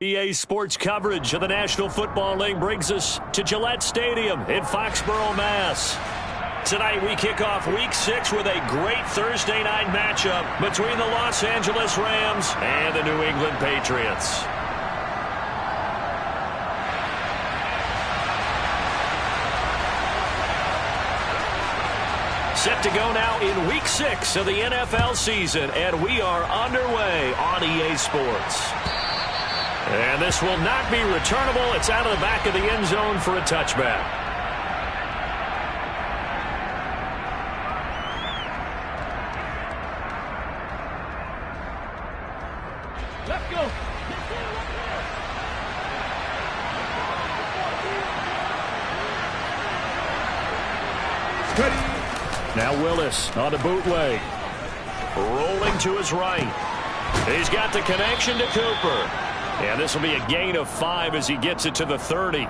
EA Sports coverage of the National Football League brings us to Gillette Stadium in Foxborough, Mass. Tonight we kick off Week 6 with a great Thursday night matchup between the Los Angeles Rams and the New England Patriots. Set to go now in Week 6 of the NFL season, and we are underway on EA Sports. And this will not be returnable. It's out of the back of the end zone for a touchback. Let's go. Ready. Now Willis on the bootleg. Rolling to his right. He's got the connection to Cooper. And this will be a gain of 5 as he gets it to the 30.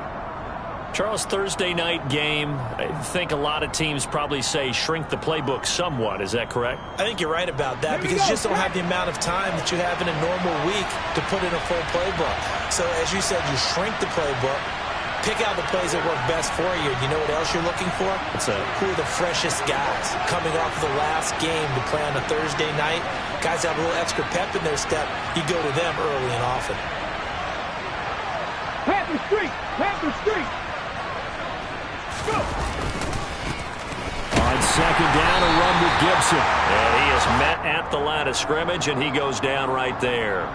Charles, Thursday night game, I think a lot of teams probably say shrink the playbook somewhat. Is that correct? I think you're right about that because you just don't have the amount of time that you have in a normal week to put in a full playbook. So as you said, you shrink the playbook, pick out the plays that work best for you. You know what else you're looking for? Who are the freshest guys coming off of the last game to play on a Thursday night? Guys have a little extra pep in their step. You go to them early and often. Panther Street! Panther Street! Go! On second down, a run with Gibson. And he is met at the line of scrimmage, and he goes down right there.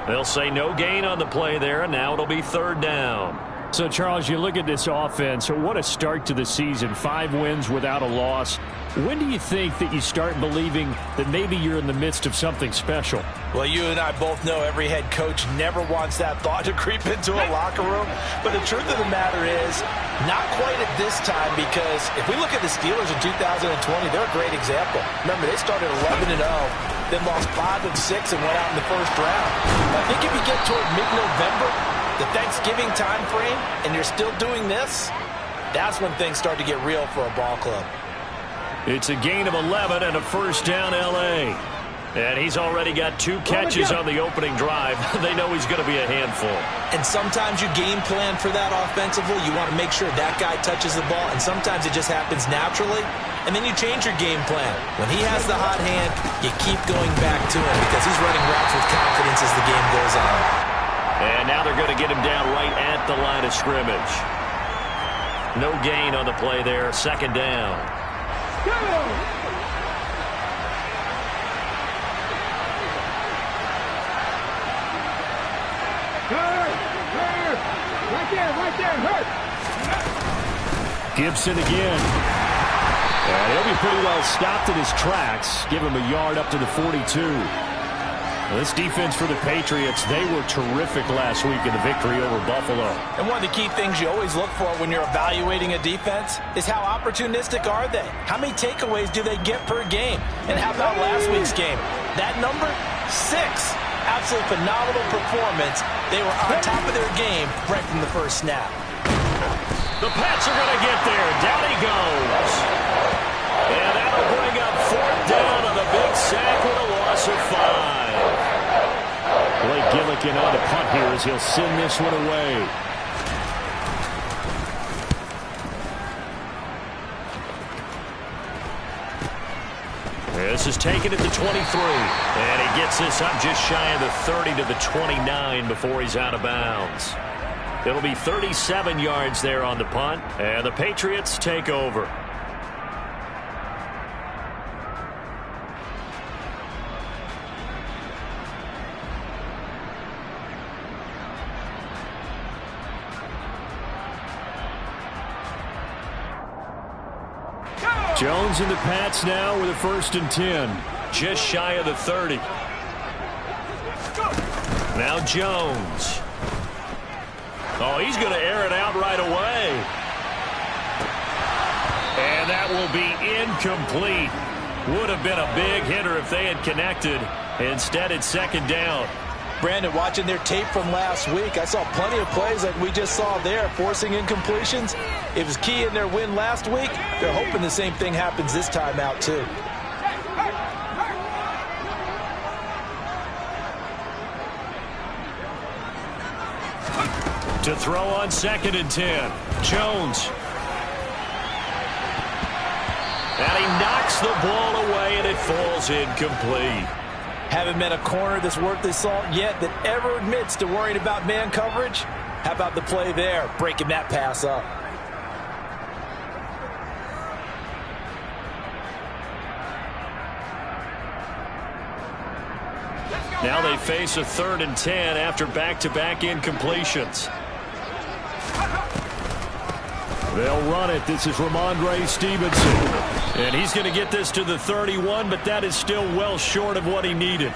They'll say no gain on the play there, and now it'll be third down. So, Charles, you look at this offense, so what a start to the season. 5 wins without a loss. When do you think that you start believing that maybe you're in the midst of something special? Well, you and I both know every head coach never wants that thought to creep into a locker room. But the truth of the matter is, not quite at this time, because if we look at the Steelers in 2020, they're a great example. Remember, they started 11-0, then lost 5 of 6 and went out in the first round. I think if you get toward mid-November, the Thanksgiving time frame, and you're still doing this, that's when things start to get real for a ball club. It's a gain of 11 and a first down L.A. And he's already got 2 catches on the opening drive. They know he's going to be a handful. And sometimes you game plan for that offensively. You want to make sure that guy touches the ball, and sometimes it just happens naturally. And then you change your game plan. When he has the hot hand, you keep going back to him because he's running routes with confidence as the game goes on. And now they're going to get him down right at the line of scrimmage. No gain on the play there. Second down. Go! Right there, hurt! Gibson again. And he'll be pretty well stopped in his tracks. Give him a yard up to the 42. Well, this defense for the Patriots, they were terrific last week in the victory over Buffalo. And one of the key things you always look for when you're evaluating a defense is how opportunistic are they? How many takeaways do they get per game? And how about last week's game? That number? 6. Absolutely phenomenal performance. They were on top of their game right from the first snap. The Pats are going to get there. Down he goes. And that'll bring up fourth down on the big sack with a loss of 5. Blake Gillikin on the punt here as he'll send this one away. This is taken at the 23. And he gets this up just shy of the 30 to the 29 before he's out of bounds. It'll be 37 yards there on the punt. And the Patriots take over. Jones and the Pats now with a 1st and 10. Just shy of the 30. Now Jones. Oh, he's going to air it out right away. And that will be incomplete. Would have been a big hitter if they had connected. Instead, it's second down. Brandon, watching their tape from last week, I saw plenty of plays like we just saw there, forcing incompletions. It was key in their win last week. They're hoping the same thing happens this time out, too. To throw on 2nd and 10. Jones. And he knocks the ball away, and it falls incomplete. Haven't met a corner that's worth his salt yet that ever admits to worrying about man coverage. How about the play there, breaking that pass up? Now they face a 3rd and 10 after back-to-back incompletions. They'll run it. This is Ramondre Stevenson. And he's going to get this to the 31, but that is still well short of what he needed.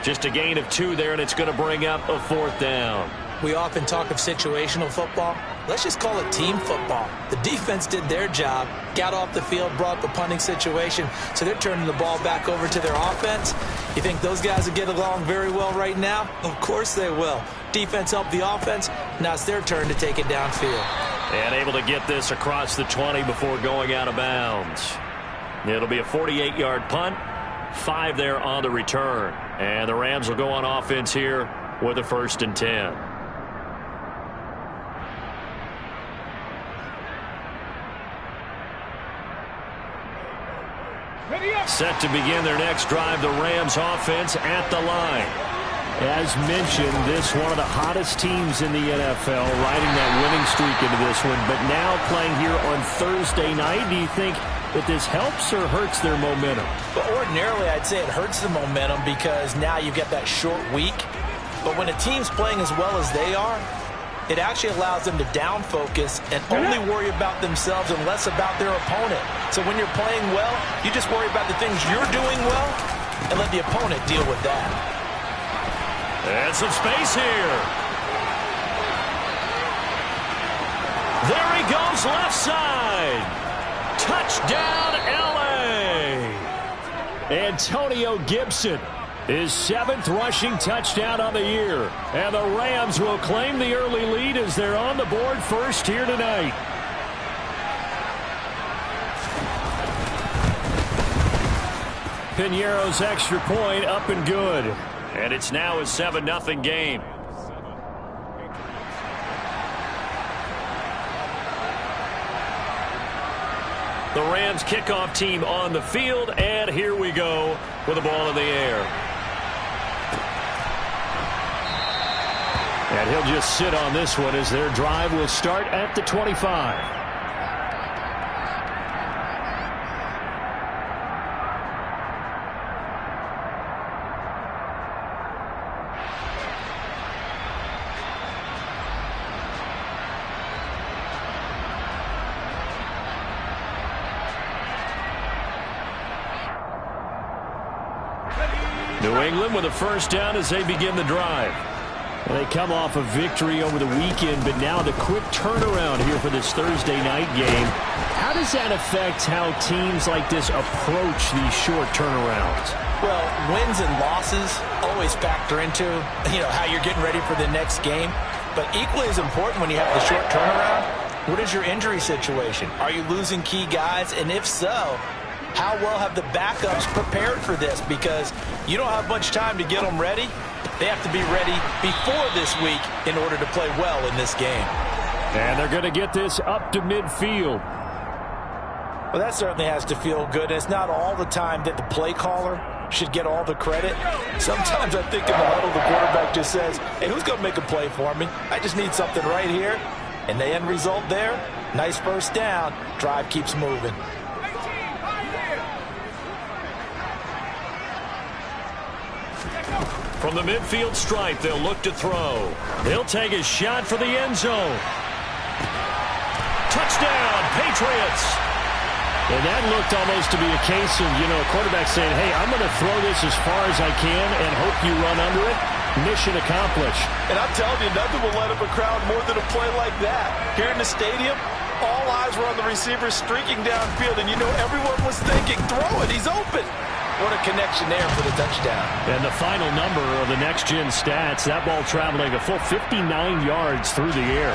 Just a gain of 2 there, and it's going to bring up a 4th down. We often talk of situational football. Let's just call it team football. The defense did their job, got off the field, brought the punting situation, so they're turning the ball back over to their offense. You think those guys will get along very well right now? Of course they will. Defense helped the offense. Now it's their turn to take it downfield. And able to get this across the 20 before going out of bounds. It'll be a 48-yard punt. 5 there on the return. And the Rams will go on offense here with a 1st and 10. Set to begin their next drive, the Rams offense at the line. As mentioned, this one of the hottest teams in the NFL, riding that winning streak into this one, but now playing here on Thursday night. Do you think that this helps or hurts their momentum? But ordinarily, I'd say it hurts the momentum because now you get that short week. But when a team's playing as well as they are, it actually allows them to down focus and only worry about themselves and less about their opponent. So when you're playing well, you just worry about the things you're doing well and let the opponent deal with that. And some space here. There he goes, left side. Touchdown, L.A. Antonio Gibson, his 7th rushing touchdown on the year. And the Rams will claim the early lead as they're on the board first here tonight. Piñeiro's extra point up and good. And it's now a 7-0 game. The Rams kickoff team on the field, and here we go with the ball in the air. And he'll just sit on this one as their drive will start at the 25. New England with a 1st down as they begin the drive. Well, they come off a victory over the weekend, but now the quick turnaround here for this Thursday night game. How does that affect how teams like this approach these short turnarounds? Well, wins and losses always factor into, how you're getting ready for the next game. But equally as important when you have the short turnaround, what is your injury situation? Are you losing key guys? And if so, how well have the backups prepared for this? Because you don't have much time to get them ready. They have to be ready before this week in order to play well in this game. And they're going to get this up to midfield. Well, that certainly has to feel good. It's not all the time that the play caller should get all the credit. Sometimes I think in the huddle, the quarterback just says, hey, who's going to make a play for me? I just need something right here. And the end result there, nice 1st down. Drive keeps moving. From the midfield stripe, they'll look to throw. He'll take a shot for the end zone. Touchdown, Patriots. And that looked almost to be a case of, a quarterback saying, hey, I'm going to throw this as far as I can and hope you run under it. Mission accomplished. And I'm telling you, nothing will light up a crowd more than a play like that. Here in the stadium, all eyes were on the receiver streaking downfield, and everyone was thinking, throw it, he's open. What a connection there for the touchdown. And the final number of the next-gen stats, that ball traveling a full 59 yards through the air.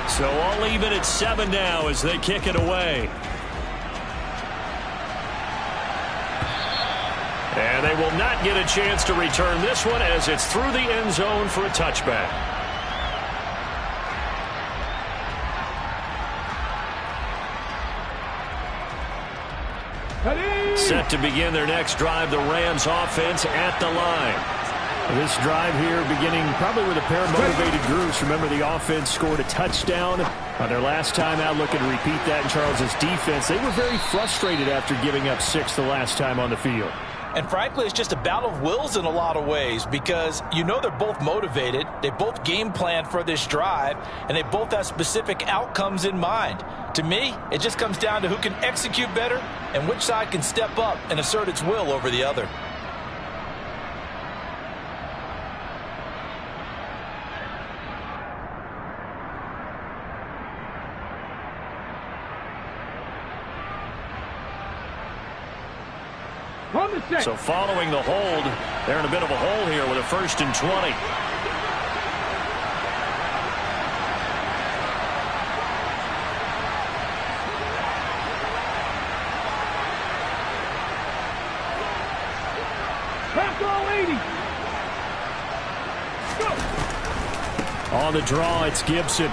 So all even at 7 now as they kick it away. And And they will not get a chance to return this one as it's through the end zone for a touchback. Set to begin their next drive, the Rams offense at the line. This drive here beginning probably with a pair of motivated groups. Remember, the offense scored a touchdown on their last time out, looking to repeat that in Charles's defense. They were very frustrated after giving up 6 the last time on the field. And frankly, it's just a battle of wills in a lot of ways because you know they're both motivated. They both game plan for this drive, and they both have specific outcomes in mind. To me, it just comes down to who can execute better and which side can step up and assert its will over the other. So following the hold, they're in a bit of a hole here with a 1st and 20. On the draw, it's Gibson.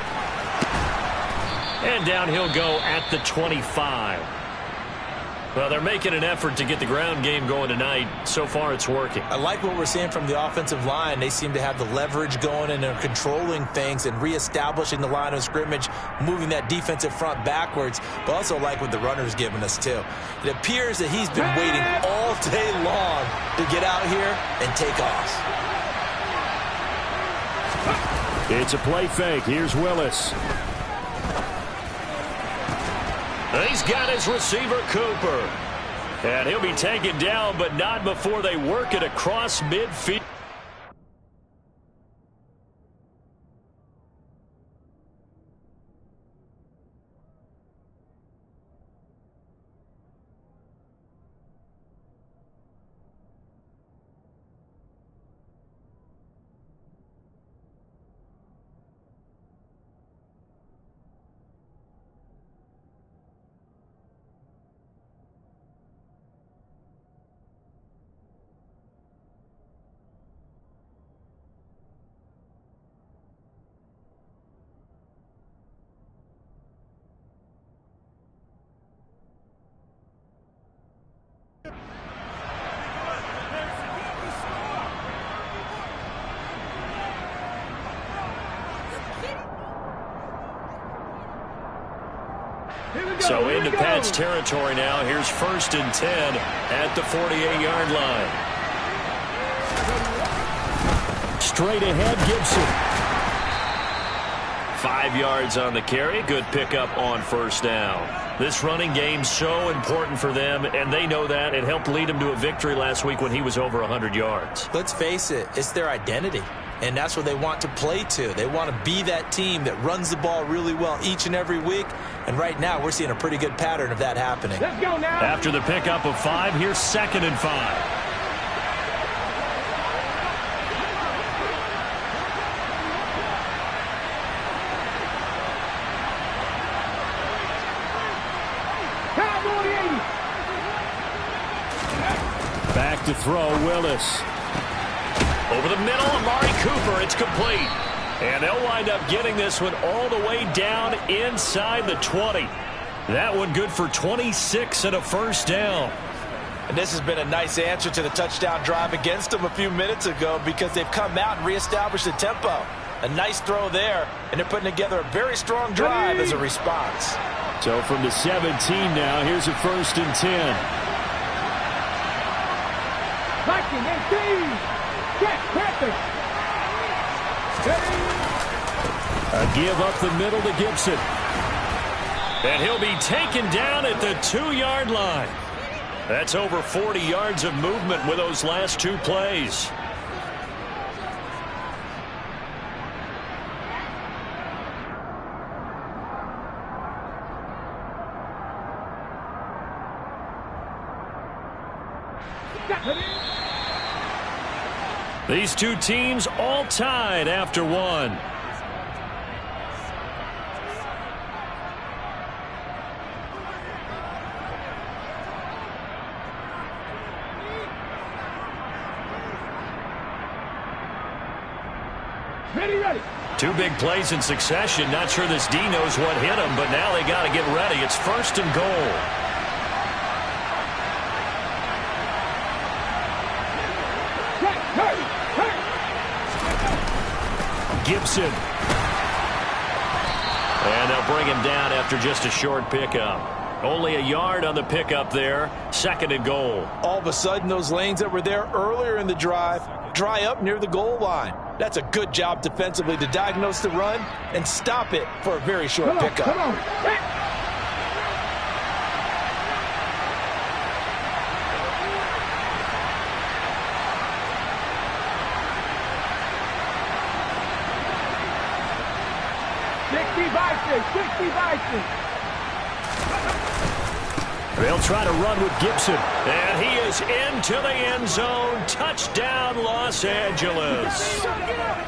And down he'll go at the 25. Well, they're making an effort to get the ground game going tonight. So far, it's working. I like what we're seeing from the offensive line. They seem to have the leverage going, and they're controlling things and reestablishing the line of scrimmage, moving that defensive front backwards, but also like what the runner's giving us, too. It appears that he's been waiting all day long to get out here and take off. It's a play fake. Here's Willis. He's got his receiver, Cooper. And he'll be taken down, but not before they work it across midfield. So into Pat's territory now. Here's 1st and 10 at the 48-yard line. Straight ahead, Gibson. 5 yards on the carry. Good pickup on 1st down. This running game's so important for them, and they know that. It helped lead them to a victory last week when he was over 100 yards. Let's face it, it's their identity. And that's what they want to play to. They want to be that team that runs the ball really well each and every week. And right now, we're seeing a pretty good pattern of that happening. Let's go now. After the pickup of 5, here's 2nd and 5. Back to throw, Willis. Over the middle, Amari Cooper. It's complete. And they'll wind up getting this one all the way down inside the 20. That one good for 26 and a 1st down. And this has been a nice answer to the touchdown drive against them a few minutes ago because they've come out and reestablished the tempo. A nice throw there, and they're putting together a very strong drive as a response. So from the 17 now, here's a 1st and 10. A give up the middle to Gibson. And he'll be taken down at the 2-yard line. That's over 40 yards of movement with those last 2 plays. These two teams all tied after 1. Ready, ready. Two big plays in succession. Not sure this D knows what hit him, but now they got to get ready. It's 1st and goal. Gibson. And they'll bring him down after just a short pickup. Only a yard on the pickup there. 2nd and goal. All of a sudden, those lanes that were there earlier in the drive dry up near the goal line. That's a good job defensively to diagnose the run and stop it for a very short pickup. Come on. Hey. They'll try to run with Gibson. And he is into the end zone. Touchdown, Los Angeles.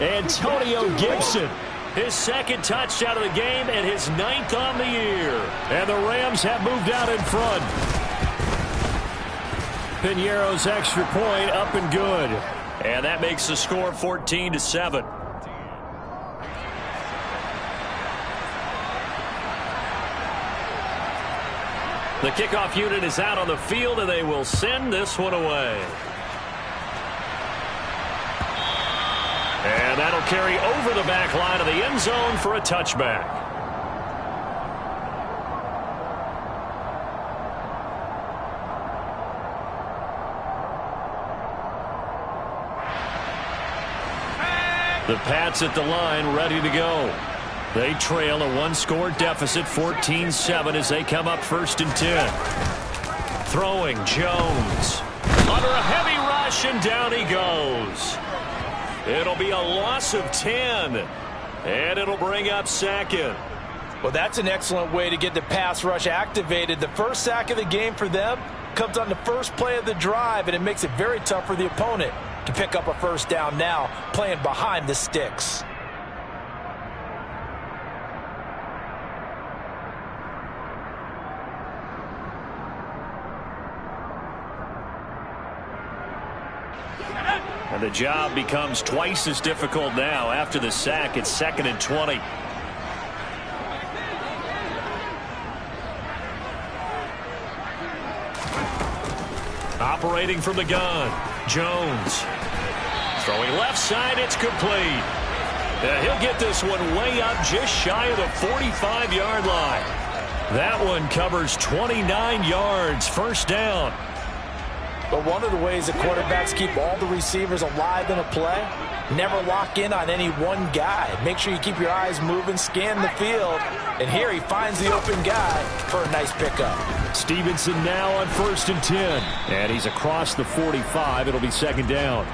Antonio Gibson. His 2nd touchdown of the game and his 9th on the year. And the Rams have moved out in front. Piñeiro's extra point up and good. And that makes the score 14-7. The kickoff unit is out on the field, and they will send this one away. And that'll carry over the back line of the end zone for a touchback. The Pats at the line, ready to go. They trail a 1-score deficit, 14-7, as they come up 1st and 10. Throwing, Jones. Under a heavy rush, and down he goes. It'll be a loss of 10, and it'll bring up 2nd. Well, that's an excellent way to get the pass rush activated. The first sack of the game for them comes on the first play of the drive, and it makes it very tough for the opponent to pick up a 1st down now, playing behind the sticks. And the job becomes twice as difficult now. After the sack, it's 2nd and 20. Operating from the gun, Jones. Throwing left side, it's complete. He'll get this one way up just shy of the 45-yard line. That one covers 29 yards, 1st down. But one of the ways that quarterbacks keep all the receivers alive in a play, never lock in on any one guy. Make sure you keep your eyes moving, scan the field, and here he finds the open guy for a nice pickup. Stevenson now on 1st and 10. And he's across the 45. It'll be 2nd down.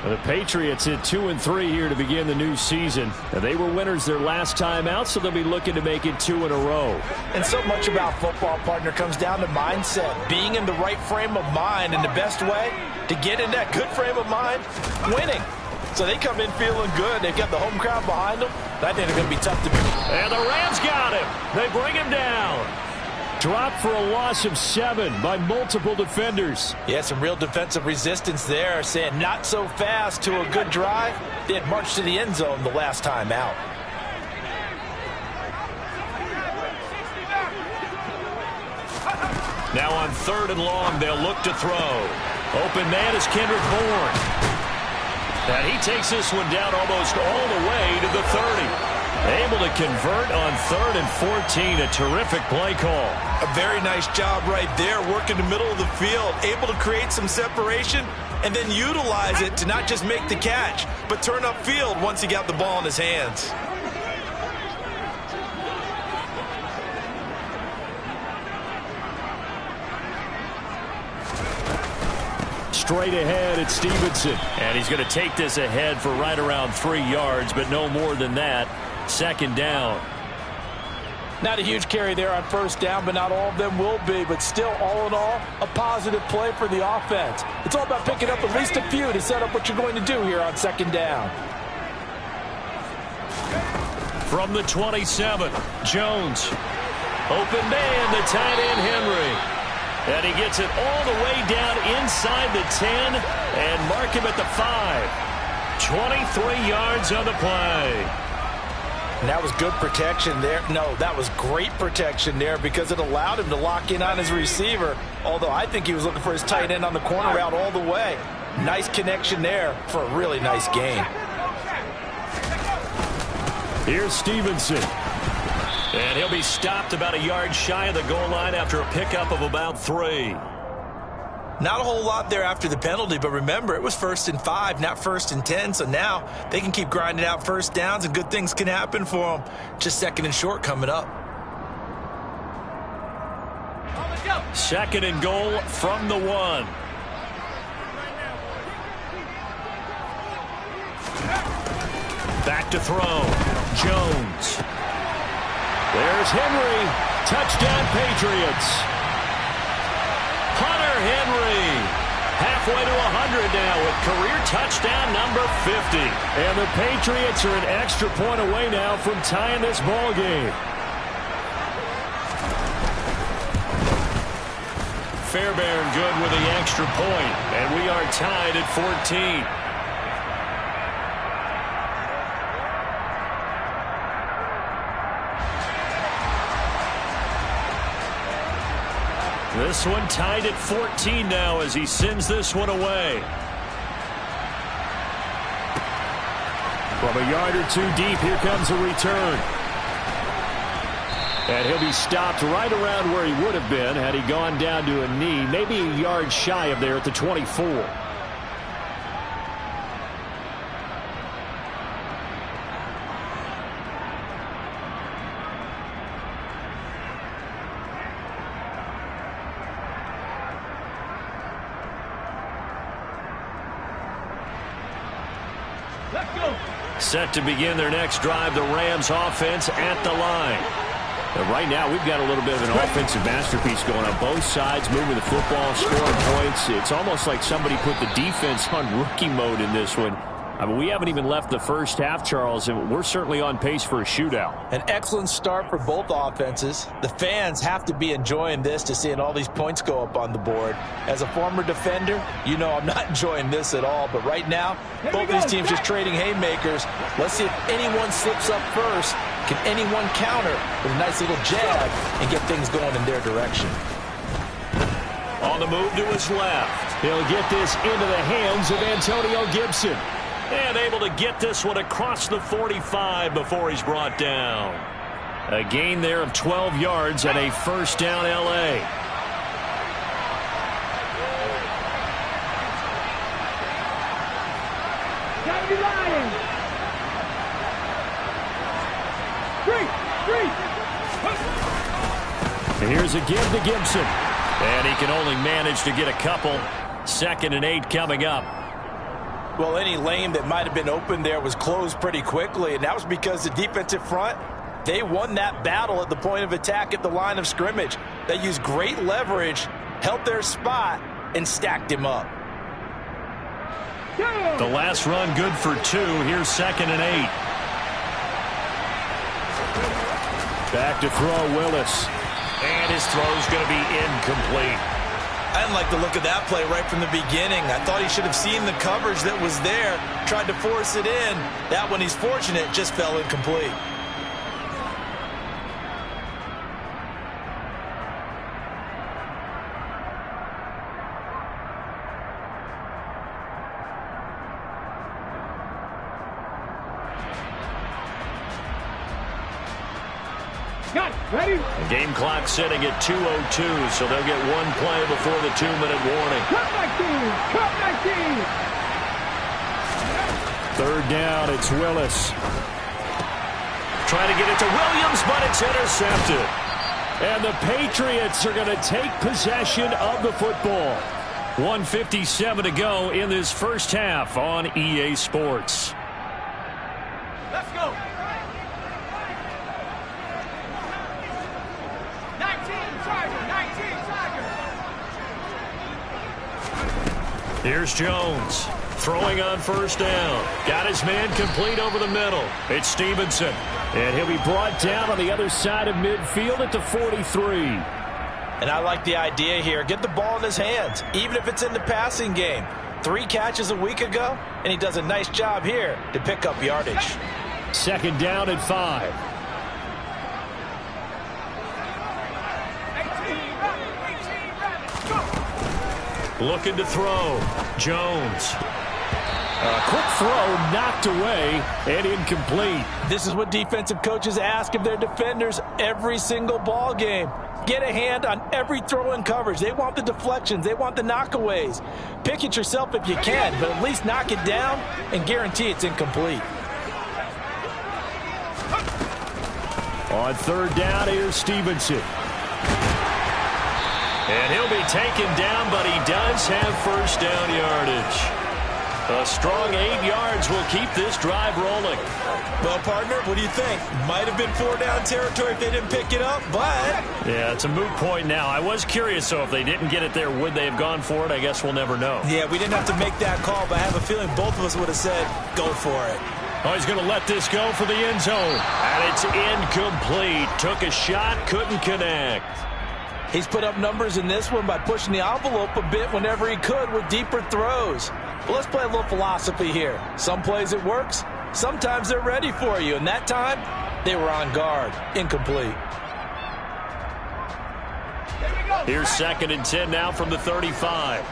The Patriots hit 2-3 here to begin the new season. And they were winners their last time out, so they'll be looking to make it 2 in a row. And so much about football, partner, comes down to mindset. Being in the right frame of mind, and the best way to get in that good frame of mind, winning. So they come in feeling good. They've got the home crowd behind them. I think they're going to be tough to beat. And the Rams got him. They bring him down. Dropped for a loss of 7 by multiple defenders. Yeah, some real defensive resistance there, saying not so fast to a good drive. They had marched to the end zone the last time out. Now on 3rd and long, they'll look to throw. Open man is Kendrick Bourne. And he takes this one down almost all the way to the 30. Able to convert on 3rd and 14. A terrific play call. A very nice job right there, working the middle of the field, able to create some separation and then utilize it to not just make the catch, but turn upfield once he got the ball in his hands. Straight ahead at Stevenson. And he's going to take this ahead for right around 3 yards, but no more than that. 2nd down. Not a huge carry there on 1st down, but not all of them will be. But still, all in all, a positive play for the offense. It's all about picking up at least a few to set up what you're going to do here on 2nd down. From the 27, Jones. Open man, the tight end, Henry. And he gets it all the way down inside the 10 and mark him at the 5. 23 yards on the play. And that was good protection there. No, that was great protection there because it allowed him to lock in on his receiver, although I think he was looking for his tight end on the corner route all the way. Nice connection there for a really nice gain. Here's Stevenson. And he'll be stopped about a yard shy of the goal line after a pickup of about 3. Not a whole lot there after the penalty, but remember, it was 1st and 5, not 1st and 10, so now they can keep grinding out first downs and good things can happen for them. Just 2nd and short coming up. 2nd and goal from the 1. Back to throw. Jones. There's Henry. Touchdown, Patriots. Hunter Henry. Halfway to 100 now with career touchdown number 50. And the Patriots are an extra point away now from tying this ball game. Fairbairn good with the extra point. And we are tied at 14. This one tied at 14 now as he sends this one away. From a yard or 2 deep, here comes a return. And he'll be stopped right around where he would have been had he gone down to a knee, maybe a yard shy of there at the 24. Set to begin their next drive, the Rams offense at the line. And right now, we've got a little bit of an offensive masterpiece going on both sides, moving the football, scoring points. It's almost like somebody put the defense on rookie mode in this one. I mean, we haven't even left the first half, Charles, and we're certainly on pace for a shootout. An excellent start for both offenses. The fans have to be enjoying this to seeing all these points go up on the board. As a former defender, you know I'm not enjoying this at all. But right now, both these teams just trading haymakers. Let's see if anyone slips up first. Can anyone counter with a nice little jab and get things going in their direction? On the move to his left. He'll get this into the hands of Antonio Gibson. And able to get this one across the 45 before he's brought down. A gain there of 12 yards and a first down L.A. Gotta be lying. And here's a give to Gibson. And he can only manage to get a couple. 2nd and 8 coming up. Well, any lane that might have been open there was closed pretty quickly, and that was because the defensive front, they won that battle at the point of attack at the line of scrimmage. They used great leverage, held their spot, and stacked him up. The last run good for 2. Here's 2nd and 8. Back to throw, Willis. And his throw's going to be incomplete. I didn't like the look of that play right from the beginning. I thought he should have seen the coverage that was there, tried to force it in. That one, he's fortunate, just fell incomplete. Got it. Ready? The game clock sitting at 2:02, so they'll get one play before the 2-minute warning. Cut my team! Cut my team! 3rd down, it's Willis. Trying to get it to Williams, but it's intercepted. And the Patriots are going to take possession of the football. 1:57 to go in this first half on EA Sports. Let's go! 19 Tiger! Here's Jones. Throwing on first down. Got his man complete over the middle. It's Stevenson. And he'll be brought down on the other side of midfield at the 43. And I like the idea here. Get the ball in his hands, even if it's in the passing game. 3 catches a week ago, and he does a nice job here to pick up yardage. Second down and 5. 18, Looking to throw. Jones. A quick throw knocked away and incomplete. This is what defensive coaches ask of their defenders every single ball game. Get a hand on every throw in coverage. They want the deflections. They want the knockaways. Pick it yourself if you can, but at least knock it down and guarantee it's incomplete. On third down, here's Stevenson. And he'll be taken down, but he does have first down yardage. A strong 8 yards will keep this drive rolling. Well, partner, what do you think? Might have been 4-down territory if they didn't pick it up, but... Yeah, it's a moot point now. I was curious, so if they didn't get it there, would they have gone for it? I guess we'll never know. Yeah, we didn't have to make that call, but I have a feeling both of us would have said, go for it. Oh, he's going to let this go for the end zone. And it's incomplete. Took a shot, couldn't connect. He's put up numbers in this one by pushing the envelope a bit whenever he could with deeper throws. But let's play a little philosophy here. Some plays it works. Sometimes they're ready for you. And that time, they were on guard. Incomplete. Here's 2nd and 10 now from the 35.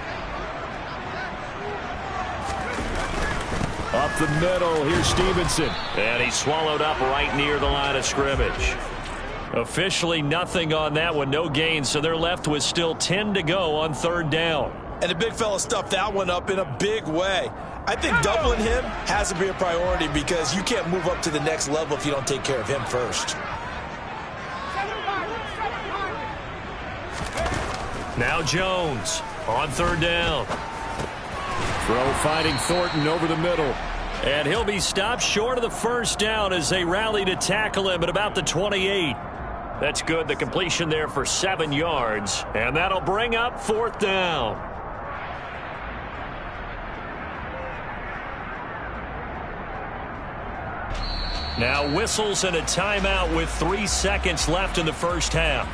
Up the middle, here's Stevenson. And he's swallowed up right near the line of scrimmage. Officially nothing on that one, no gain, so they're left with still 10 to go on third down. And the big fella stuffed that one up in a big way. I think doubling him has to be a priority because you can't move up to the next level if you don't take care of him first. Now Jones on third down. Throw finding Thornton over the middle. And he'll be stopped short of the first down as they rally to tackle him at about the 28. That's good. The completion there for 7 yards. And that'll bring up 4th down. Now whistles and a timeout with 3 seconds left in the first half.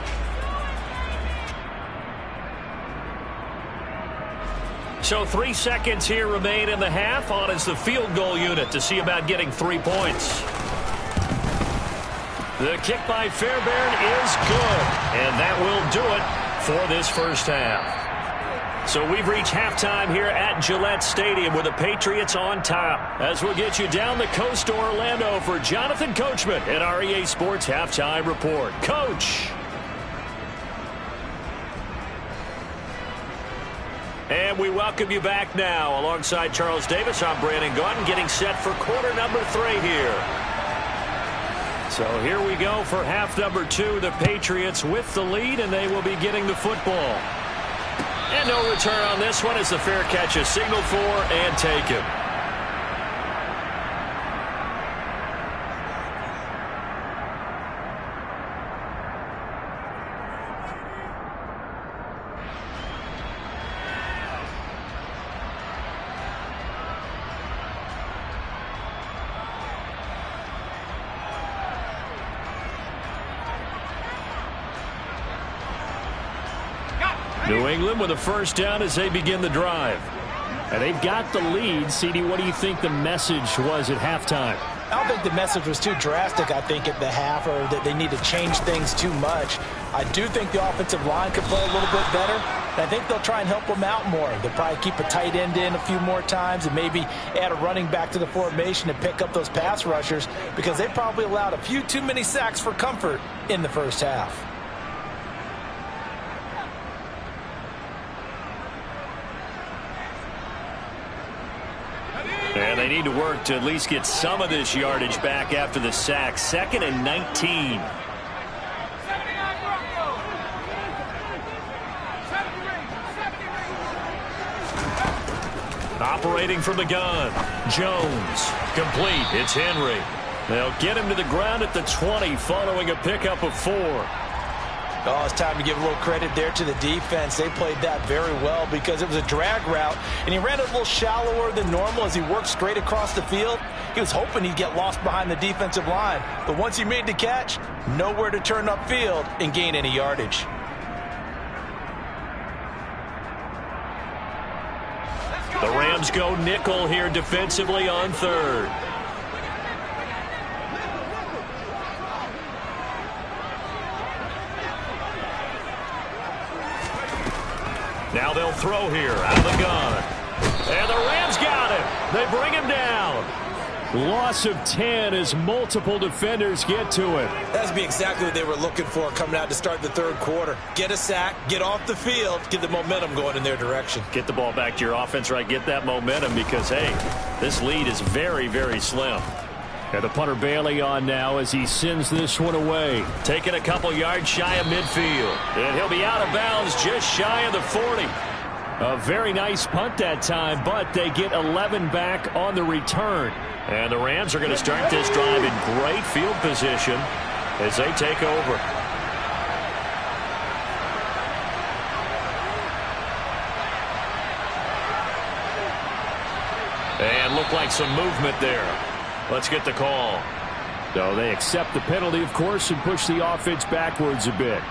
So 3 seconds here remain in the half. On is the field goal unit to see about getting 3 points. The kick by Fairbairn is good. And that will do it for this first half. So we've reached halftime here at Gillette Stadium with the Patriots on top. As we'll get you down the coast to Orlando for Jonathan Coachman at our EA Sports Halftime Report. Coach. And we welcome you back now. Alongside Charles Davis, I'm Brandon Gaudin, getting set for quarter number 3 here. So here we go for half number 2. The Patriots with the lead, and they will be getting the football. And no return on this one as the fair catch is signaled for and taken. New England with a first down as they begin the drive. And they've got the lead. CD, what do you think the message was at halftime? I don't think the message was too drastic, I think, at the half, or that they need to change things too much. I do think the offensive line could play a little bit better. And I think they'll try and help them out more. They'll probably keep a tight end in a few more times and maybe add a running back to the formation to pick up those pass rushers because they probably allowed a few too many sacks for comfort in the first half. And they need to work to at least get some of this yardage back after the sack. 2nd and 19. Operating from the gun. Jones. Complete. It's Henry. They'll get him to the ground at the 20 following a pickup of 4. Oh, it's time to give a little credit there to the defense. They played that very well because it was a drag route, and he ran it a little shallower than normal as he worked straight across the field. He was hoping he'd get lost behind the defensive line, but once he made the catch, nowhere to turn upfield and gain any yardage. Let's go. The Rams go nickel here defensively on third. Now they'll throw here out of the gun. And the Rams got him. They bring him down. Loss of 10 as multiple defenders get to him. That's be exactly what they were looking for coming out to start the third quarter. Get a sack, get off the field, get the momentum going in their direction. Get the ball back to your offense, right? Get that momentum because, hey, this lead is very, very slim. And the punter Bailey on now as he sends this one away. Taking a couple yards shy of midfield. And he'll be out of bounds just shy of the 40. A very nice punt that time, but they get 11 back on the return. And the Rams are going to start this drive in great field position as they take over. And look like some movement there. Let's get the call. So they accept the penalty, of course, and push the offense backwards a bit.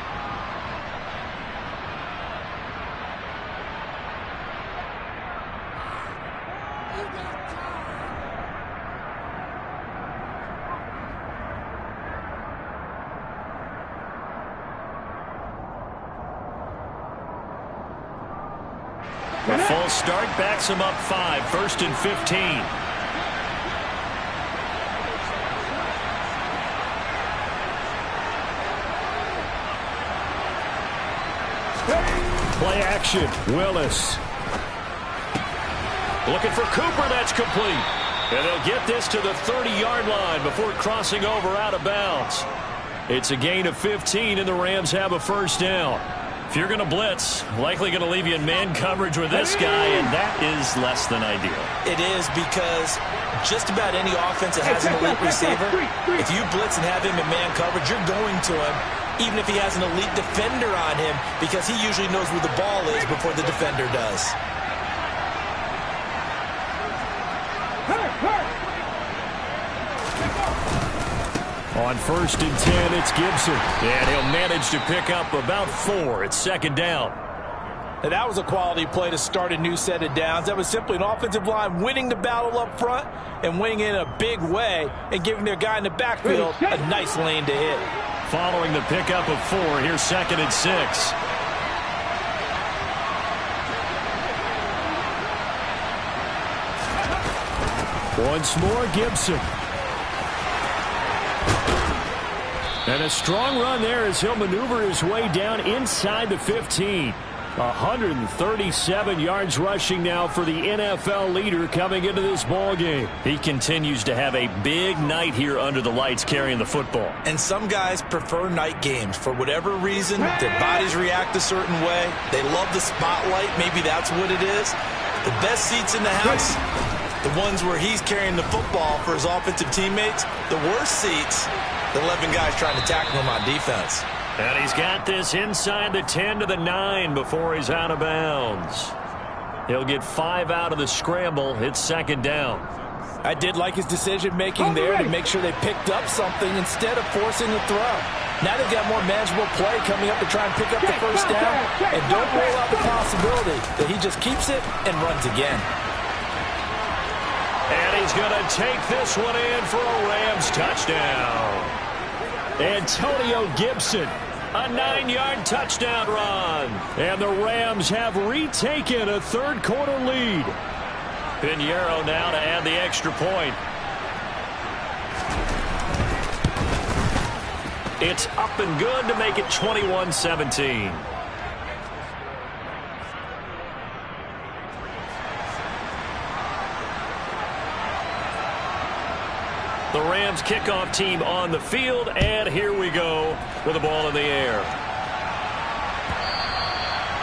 The full start backs him up 5, 1st and 15. Play action, Willis. Looking for Cooper, that's complete. And they'll get this to the 30-yard line before crossing over out of bounds. It's a gain of 15, and the Rams have a first down. If you're going to blitz, likely going to leave you in man coverage with this guy, and that is less than ideal. It is because just about any offense that has an elite receiver, if you blitz and have him in man coverage, you're going to him, even if he has an elite defender on him, because he usually knows where the ball is before the defender does. On 1st and 10, it's Gibson. And he'll manage to pick up about 4. It's 2nd down. And that was a quality play to start a new set of downs. That was simply an offensive line winning the battle up front and winning in a big way and giving their guy in the backfield a nice lane to hit. Following the pickup of 4, here's 2nd and 6. Once more, Gibson. And a strong run there as he'll maneuver his way down inside the 15. 137 yards rushing now for the NFL leader coming into this ball game. He continues to have a big night here under the lights carrying the football. And some guys prefer night games. For whatever reason, their bodies react a certain way. They love the spotlight. Maybe that's what it is. The best seats in the house, the ones where he's carrying the football for his offensive teammates. The worst seats, the 11 guys trying to tackle him on defense. And he's got this inside the 10 to the 9 before he's out of bounds. He'll get 5 out of the scramble. It's 2nd down. I did like his decision-making there to make sure they picked up something instead of forcing a throw. Now they've got more manageable play coming up to try and pick up the first down. And don't rule out the possibility that he just keeps it and runs again. And he's going to take this one in for a Rams touchdown. Antonio Gibson, a 9-yard touchdown run. And the Rams have retaken a third-quarter lead. Pinheiro now to add the extra point. It's up and good to make it 21-17. The Rams kickoff team on the field, and here we go with the ball in the air.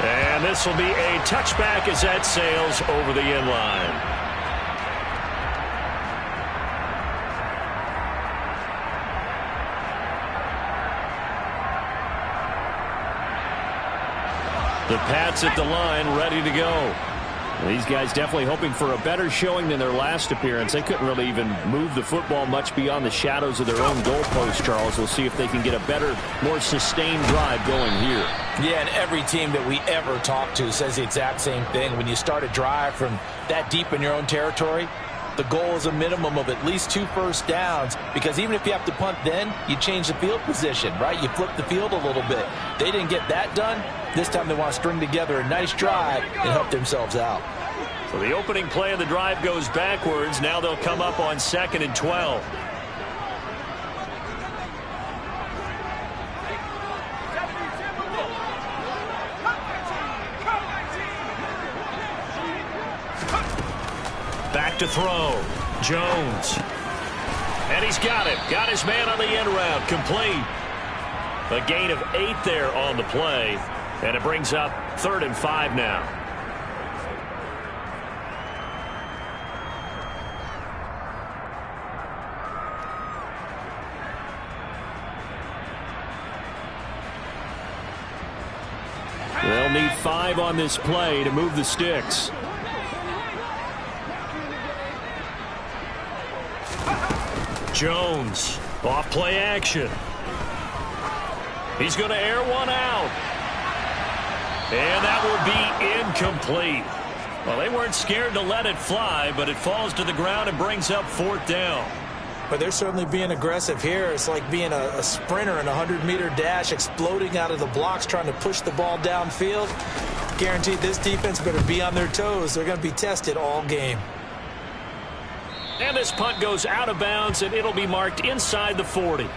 And this will be a touchback as that sails over the end line. The Pats at the line, ready to go. These guys definitely hoping for a better showing than their last appearance. They couldn't really even move the football much beyond the shadows of their own goalpost, Charles. We'll see if they can get a better, more sustained drive going here. Yeah, and every team that we ever talk to says the exact same thing. When you start a drive from that deep in your own territory, the goal is a minimum of at least 2 first downs, because even if you have to punt then, you change the field position, right? You flip the field a little bit. They didn't get that done. This time they want to string together a nice drive and help themselves out. So the opening play of the drive goes backwards. Now they'll come up on 2nd and 12. Back to throw. Jones. And he's got it. Got his man on the end route. Complete. A gain of 8 there on the play. And it brings up 3rd and 5 now. They'll need 5 on this play to move the sticks. Jones, off play action. He's going to air one out. And that will be incomplete. Well, they weren't scared to let it fly, but it falls to the ground and brings up 4th down. But they're certainly being aggressive here. It's like being a sprinter in a 100-meter dash, exploding out of the blocks, trying to push the ball downfield. Guaranteed this defense better be on their toes. They're going to be tested all game. And this punt goes out of bounds, and it'll be marked inside the 40.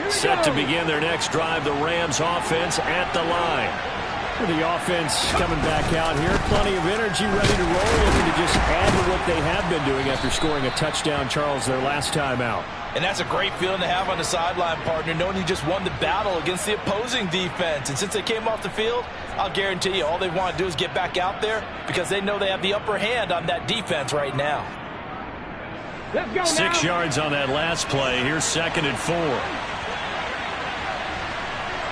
Set to begin their next drive, the Rams offense at the line. The offense coming back out here. Plenty of energy, ready to roll, looking to just add to what they have been doing after scoring a touchdown, Charles, their last time out. And that's a great feeling to have on the sideline, partner, knowing you just won the battle against the opposing defense. And since they came off the field, I'll guarantee you all they want to do is get back out there, because they know they have the upper hand on that defense right now. Let's go 6 now. yards on that last play. Here's 2nd and 4.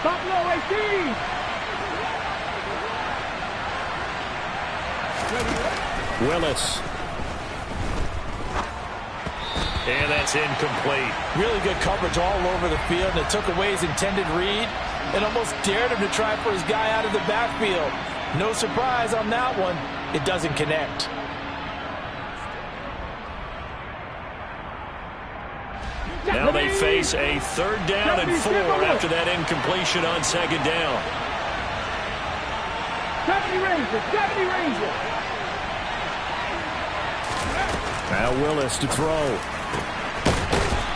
Buffalo AC. Willis. And that's incomplete. Really good coverage all over the field, and it took away his intended read and almost dared him to try for his guy out of the backfield. No surprise on that one. It doesn't connect. Now they face a 3rd down and 4 after that incompletion on 2nd down. 70 Rangers, 70 Rangers. Now Willis to throw.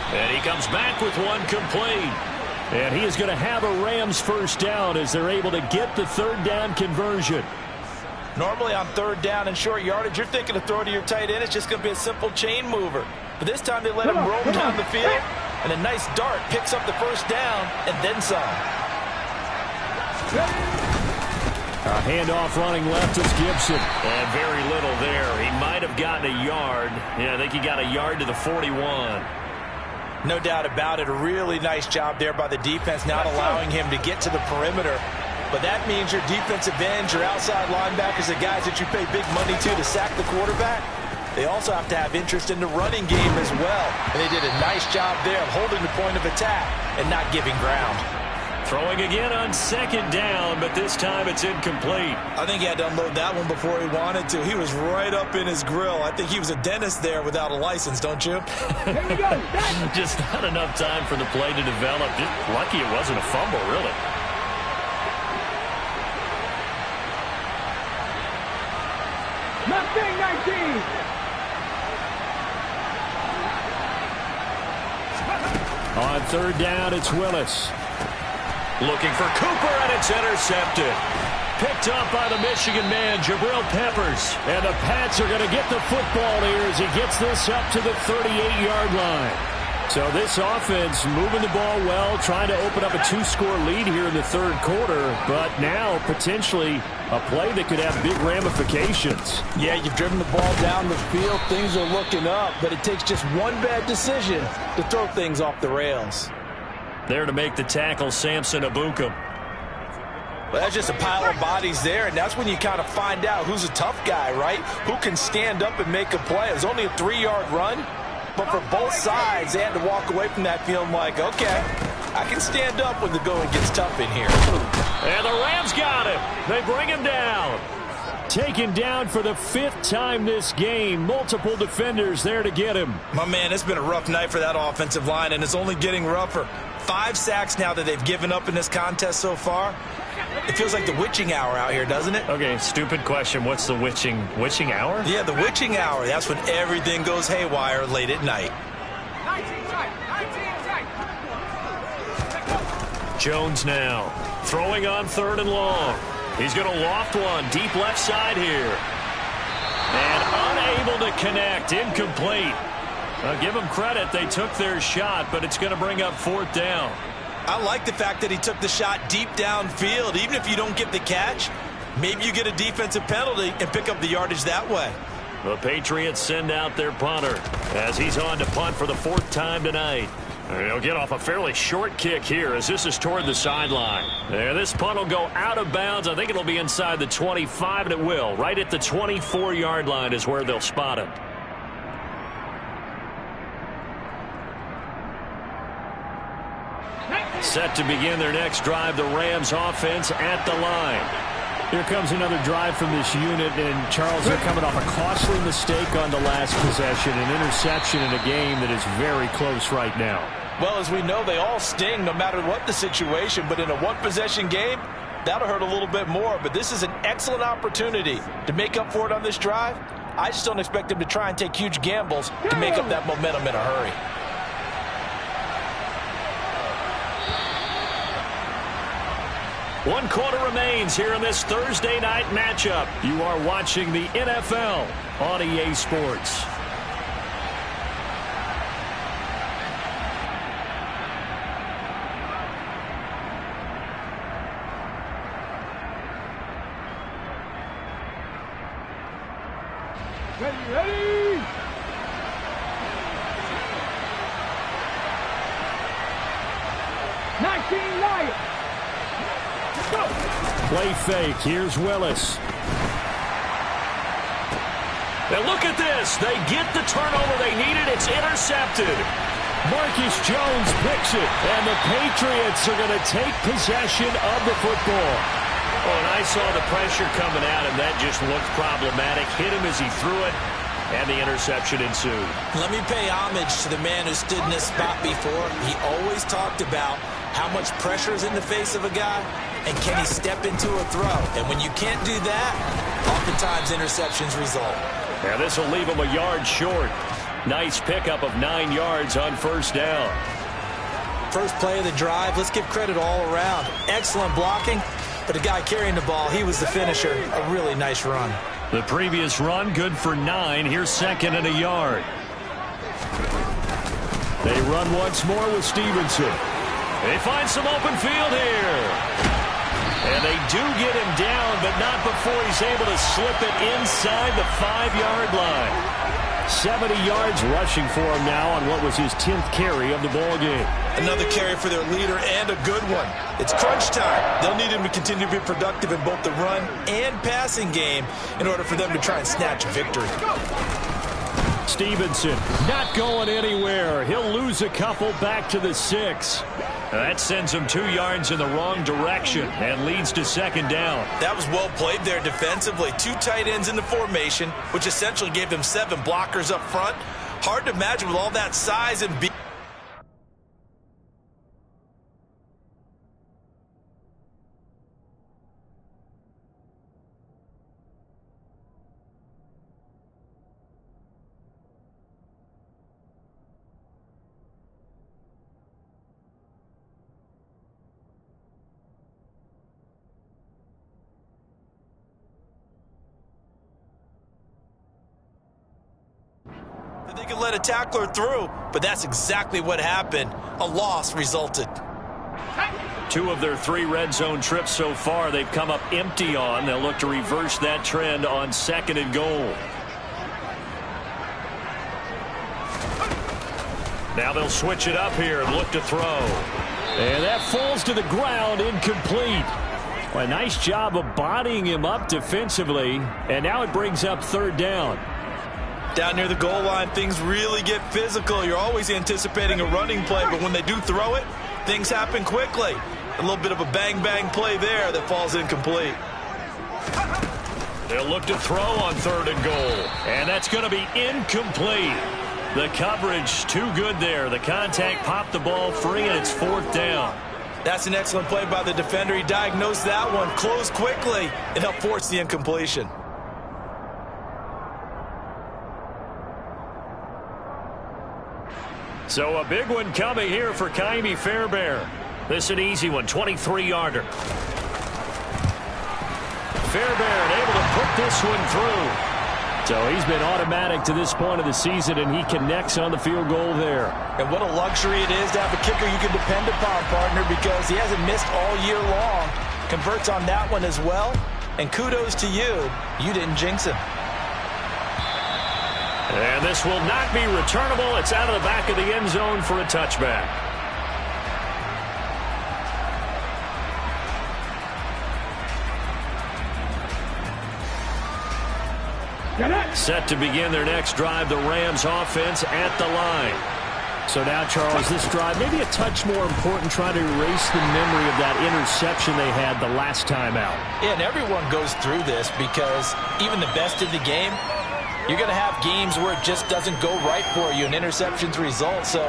And he comes back with one complete. And he is going to have a Rams 1st down as they're able to get the 3rd down conversion. Normally on 3rd down and short yardage, you're thinking to throw to your tight end. It's just going to be a simple chain mover. But this time they let him roam down the field, and a nice dart picks up the 1st down and then some. A handoff running left is Gibson. And very little there. He might have gotten a yard. Yeah, I think he got a yard to the 41. No doubt about it. A really nice job there by the defense, not allowing him to get to the perimeter. But that means your defensive ends, your outside linebackers, the guys that you pay big money to sack the quarterback, they also have to have interest in the running game as well. And they did a nice job there of holding the point of attack and not giving ground. Throwing again on 2nd down, but this time it's incomplete. I think he had to unload that one before he wanted to. He was right up in his grill. I think he was a dentist there without a license, don't you? Here we go. Just not enough time for the play to develop. Just lucky it wasn't a fumble, really. Mustang 19. On 3rd down, it's Willis. Looking for Cooper, and it's intercepted. Picked up by the Michigan man, Jabril Peppers. And the Pats are going to get the football here as he gets this up to the 38-yard line. So this offense moving the ball well, trying to open up a 2-score lead here in the 3rd quarter, but now potentially a play that could have big ramifications. Yeah, you've driven the ball down the field. Things are looking up, but it takes just one bad decision to throw things off the rails. There to make the tackle, Samson Abukum. Well, that's just a pile of bodies there, and that's when you kind of find out who's a tough guy, right? Who can stand up and make a play. It was only a 3-yard run, But for both sides, they had to walk away from that feeling like, okay, I can stand up when the going gets tough in here. And the Rams got him. They bring him down. Taken down for the 5th time this game. Multiple defenders there to get him. My man, it's been a rough night for that offensive line, and it's only getting rougher. 5 sacks now that they've given up in this contest so far. It feels like the witching hour out here, doesn't it? Okay, stupid question. What's the witching hour? Yeah, the witching hour. That's when everything goes haywire late at night. Jones now throwing on 3rd and long. He's going to loft one deep left side here. And unable to connect. Incomplete. Give them credit. They took their shot, but it's going to bring up 4th down. I like the fact that he took the shot deep downfield. Even if you don't get the catch, maybe you get a defensive penalty and pick up the yardage that way. The Patriots send out their punter as he's on to punt for the 4th time tonight. He'll get off a fairly short kick here as this is toward the sideline. This punt will go out of bounds. I think it'll be inside the 25, and it will. Right at the 24-yard line is where they'll spot it. Set to begin their next drive, the Rams offense at the line. Here comes another drive from this unit, and Charles, they're coming off a costly mistake on the last possession, an interception in a game that is very close right now. Well, as we know, they all sting no matter what the situation, but in a one-possession game, that'll hurt a little bit more. But this is an excellent opportunity to make up for it on this drive. I just don't expect them to try and take huge gambles to make up that momentum in a hurry. One quarter remains here in this Thursday night matchup. You are watching the NFL on EA Sports. Ready. 19 Lions. Go. Play fake. Here's Willis. Now look at this. They get the turnover they needed. It's intercepted. Marcus Jones picks it, and the Patriots are going to take possession of the football. Oh, and I saw the pressure coming at him. That just looked problematic. Hit him as he threw it, and the interception ensued. Let me pay homage to the man who stood in this spot before. He always talked about how much pressure is in the face of a guy, and can he step into a throw. And when you can't do that, oftentimes interceptions result. Now this will leave him a yard short. Nice pickup of 9 yards on 1st down. First play of the drive, let's give credit all around. Excellent blocking, but the guy carrying the ball, he was the finisher. A really nice run. The previous run, good for 9. Here's 2nd and a yard. They run once more with Stevenson. They find some open field here. And they do get him down, but not before he's able to slip it inside the 5-yard line. 70 yards rushing for him now on what was his 10th carry of the ball game. Another carry for their leader, and a good one. It's crunch time. They'll need him to continue to be productive in both the run and passing game in order for them to try and snatch a victory. Stevenson not going anywhere. He'll lose a couple back to the 6. That sends him 2 yards in the wrong direction and leads to 2nd down. That was well played there defensively. 2 tight ends in the formation, which essentially gave them 7 blockers up front. Hard to imagine with all that size and beat. They could let a tackler through, but that's exactly what happened. A loss resulted. 2 of their 3 red zone trips so far they've come up empty on. They'll look to reverse that trend on 2nd and goal. Now they'll switch it up here and look to throw. And that falls to the ground, incomplete. Well, a nice job of bodying him up defensively, and now it brings up 3rd down. Down near the goal line, things really get physical. You're always anticipating a running play, but when they do throw it, things happen quickly. A little bit of a bang-bang play there that falls incomplete. They'll look to throw on 3rd and goal. And that's going to be incomplete. The coverage too good there. The contact popped the ball free, and it's 4th down. That's an excellent play by the defender. He diagnosed that one, closed quickly, and helped force the incompletion. So a big one coming here for Kaimi Fairbairn. This an easy one, 23-yarder. Fairbairn able to put this one through. So he's been automatic to this point of the season, and he connects on the field goal there. And what a luxury it is to have a kicker you can depend upon, partner, because he hasn't missed all year long. Converts on that one as well. And kudos to you. You didn't jinx him. And this will not be returnable. It's out of the back of the end zone for a touchback. Set to begin their next drive, the Rams offense at the line. So now, Charles, this drive maybe a touch more important, trying to erase the memory of that interception they had the last time out. Yeah, and everyone goes through this because even the best in the game, you're going to have games where it just doesn't go right for you and interceptions result. So,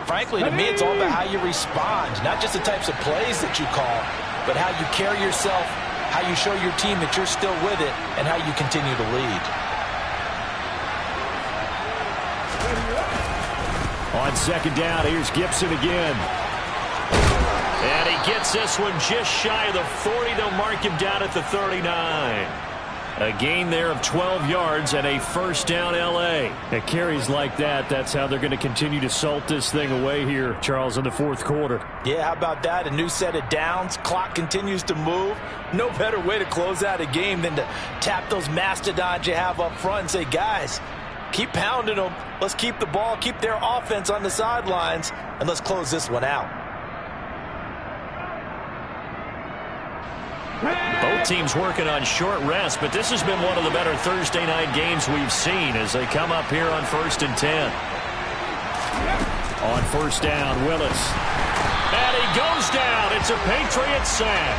frankly, to me, it's all about how you respond, not just the types of plays that you call, but how you carry yourself, how you show your team that you're still with it, and how you continue to lead. On 2nd down, here's Gibson again. And he gets this one just shy of the 40. They'll mark him down at the 39. A gain there of 12 yards and a 1st down L.A. At carries like that, that's how they're going to continue to salt this thing away here, Charles, in the 4th quarter. Yeah, how about that? A new set of downs. Clock continues to move. No better way to close out a game than to tap those mastodons you have up front and say, guys, keep pounding them. Let's keep the ball, keep their offense on the sidelines, and let's close this one out. Both teams working on short rest, but this has been one of the better Thursday night games we've seen as they come up here on 1st and 10. On 1st down, Willis. And he goes down. It's a Patriot sack.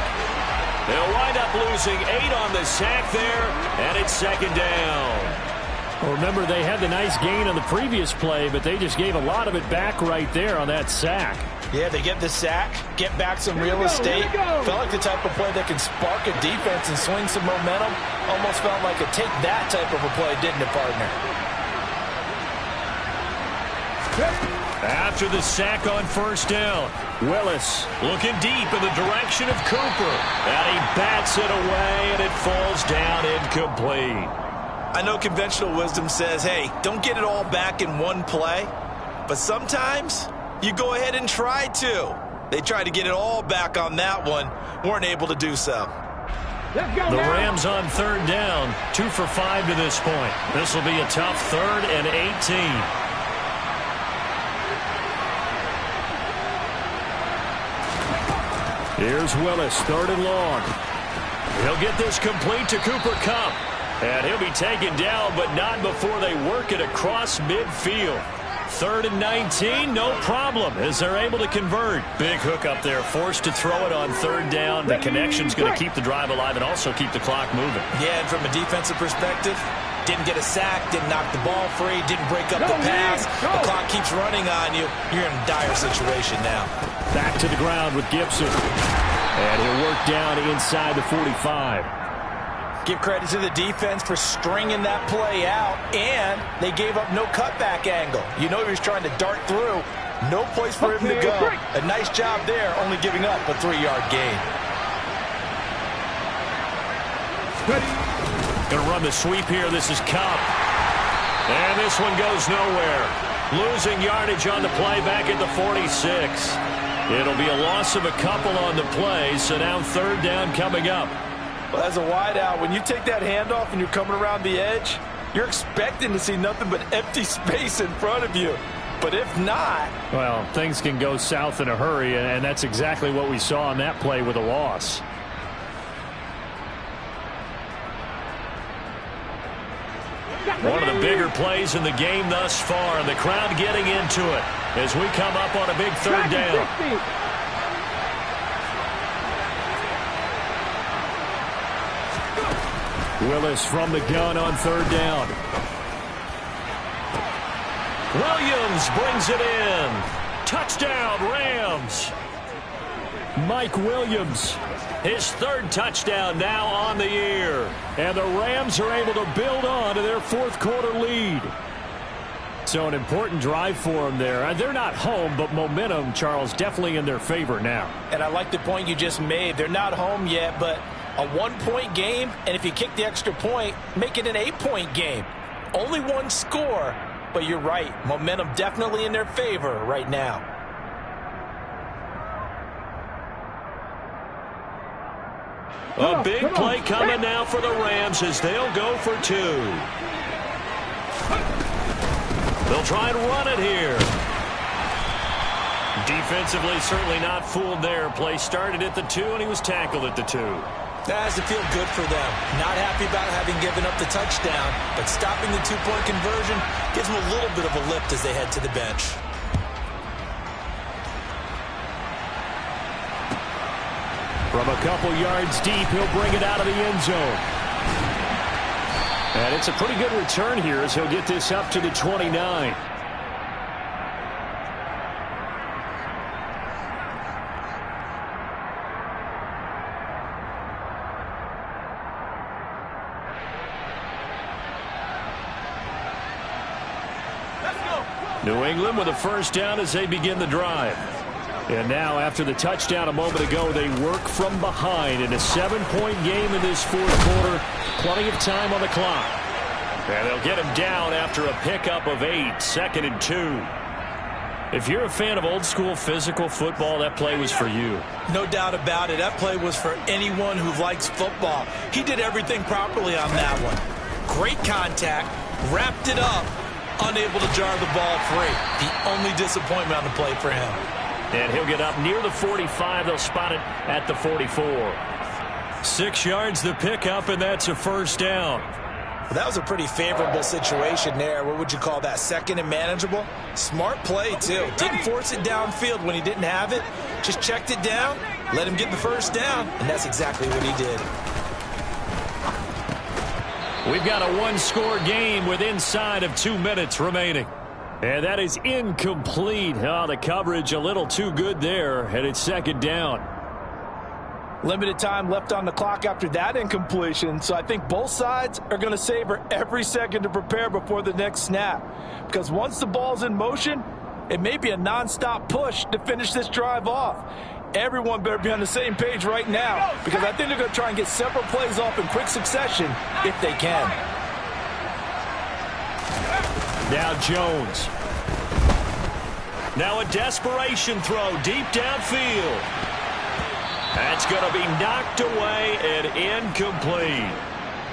They'll wind up losing 8 on the sack there, and it's 2nd down. Well, remember, they had the nice gain on the previous play, but they just gave a lot of it back right there on that sack. Yeah, they get the sack, get back some real estate. Felt like the type of play that can spark a defense and swing some momentum. Almost felt like a take that type of a play, didn't it, partner? After the sack on 1st down, Willis looking deep in the direction of Cooper. And he bats it away, and it falls down incomplete. I know conventional wisdom says, hey, don't get it all back in one play. But sometimes you go ahead and try to. They tried to get it all back on that one. Weren't able to do so. The Rams on 3rd down. 2 for 5 to this point. This will be a tough 3rd and 18. Here's Willis, 3rd and long. He'll get this complete to Cooper Kupp. And he'll be taken down, but not before they work it across midfield. 3rd and 19, no problem, as they're able to convert. Big hook up there, forced to throw it on 3rd down. The connection's going to keep the drive alive and also keep the clock moving. Yeah, and from a defensive perspective, didn't get a sack, didn't knock the ball free, didn't break up the pass. The clock keeps running on you. You're in a dire situation now. Back to the ground with Gibson. And he'll work down inside the 45. Give credit to the defense for stringing that play out, and they gave up no cutback angle. You know he was trying to dart through. No place for him to go. A nice job there, only giving up a 3-yard gain. Going to run the sweep here. This is Kupp. And this one goes nowhere. Losing yardage on the play back at the 46. It'll be a loss of a couple on the play, so now 3rd down coming up. Well, as a wideout, when you take that handoff and you're coming around the edge, you're expecting to see nothing but empty space in front of you. But if not... well, things can go south in a hurry, and that's exactly what we saw on that play with a loss. One of the bigger plays in the game thus far, and the crowd getting into it as we come up on a big third down. Willis from the gun on third down. Williams brings it in. Touchdown, Rams. Mike Williams. His third touchdown now on the year. And the Rams are able to build on to their fourth quarter lead. So an important drive for them there. They're not home, but momentum, Charles, definitely in their favor now. And I like the point you just made. They're not home yet, but a 1-point game, and if you kick the extra point, make it an 8-point game. Only one score, but you're right. Momentum definitely in their favor right now. A big play coming now for the Rams as they'll go for 2. They'll try and run it here. Defensively, certainly not fooled there. Play started at the 2, and he was tackled at the 2. That has to feel good for them. Not happy about having given up the touchdown, but stopping the 2-point conversion gives them a little bit of a lift as they head to the bench. From a couple yards deep, he'll bring it out of the end zone. And it's a pretty good return here as he'll get this up to the 29. New England with a first down as they begin the drive. And now, after the touchdown a moment ago, they work from behind in a 7-point game in this fourth quarter. Plenty of time on the clock. And they'll get him down after a pickup of 8, 2nd and 2. If you're a fan of old-school physical football, that play was for you. No doubt about it. That play was for anyone who likes football. He did everything properly on that one. Great contact, wrapped it up, unable to jar the ball free. The only disappointment on the play for him. And he'll get up near the 45. They'll spot it at the 44. 6 yards the pickup, and that's a first down. Well, that was a pretty favorable situation there. What would you call that? 2nd and manageable? Smart play, too. Didn't force it downfield when he didn't have it. Just checked it down, let him get the first down, and that's exactly what he did. We've got a one-score game with inside of 2 minutes remaining. And that is incomplete. Oh, the coverage a little too good there, and it's 2nd down. Limited time left on the clock after that incompletion, so I think both sides are going to savor every second to prepare before the next snap. Because once the ball's in motion, it may be a nonstop push to finish this drive off. Everyone better be on the same page right now, because I think they're going to try and get several plays off in quick succession if they can. Now Jones. Now a desperation throw deep downfield. That's going to be knocked away and incomplete.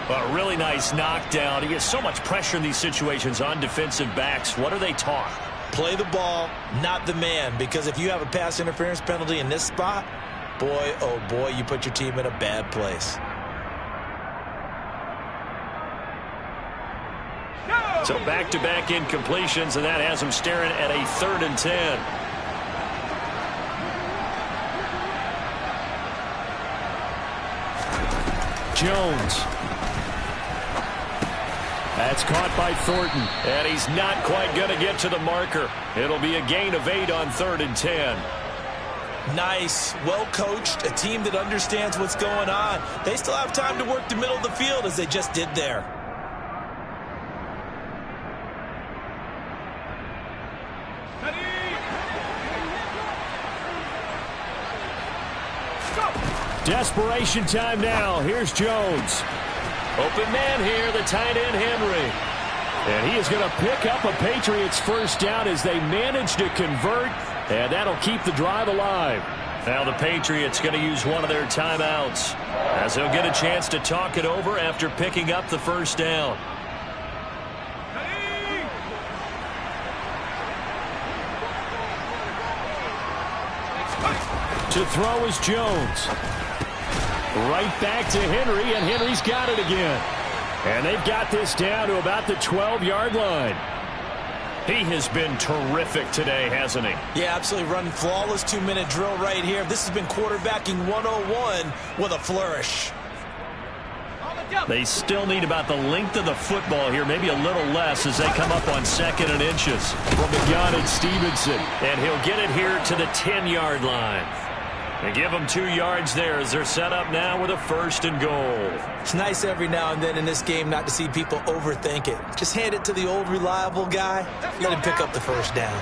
A really nice knockdown. He gets so much pressure in these situations on defensive backs. What are they taught? Play the ball, not the man, because if you have a pass interference penalty in this spot, boy, oh boy, you put your team in a bad place. So back-to-back incompletions, and that has them staring at a 3rd and 10. Jones. That's caught by Thornton. And he's not quite going to get to the marker. It'll be a gain of 8 on 3rd and 10. Nice, well coached, a team that understands what's going on. They still have time to work the middle of the field as they just did there. Desperation time now. Here's Jones. Open man here, the tight end Henry. And he is going to pick up a Patriots first down as they manage to convert, and that'll keep the drive alive. Now the Patriots going to use one of their timeouts as they'll get a chance to talk it over after picking up the first down. To throw is Jones. Right back to Henry, and Henry's got it again. And they've got this down to about the 12-yard line. He has been terrific today, hasn't he? Yeah, absolutely running flawless 2-minute drill right here. This has been quarterbacking 101 with a flourish. They still need about the length of the football here, maybe a little less as they come up on 2nd and inches. From the gun, it's Stevenson. And he'll get it here to the 10-yard line. They give them 2 yards there as they're set up now with a 1st and goal. It's nice every now and then in this game not to see people overthink it. Just hand it to the old reliable guy. Let him pick up the 1st down.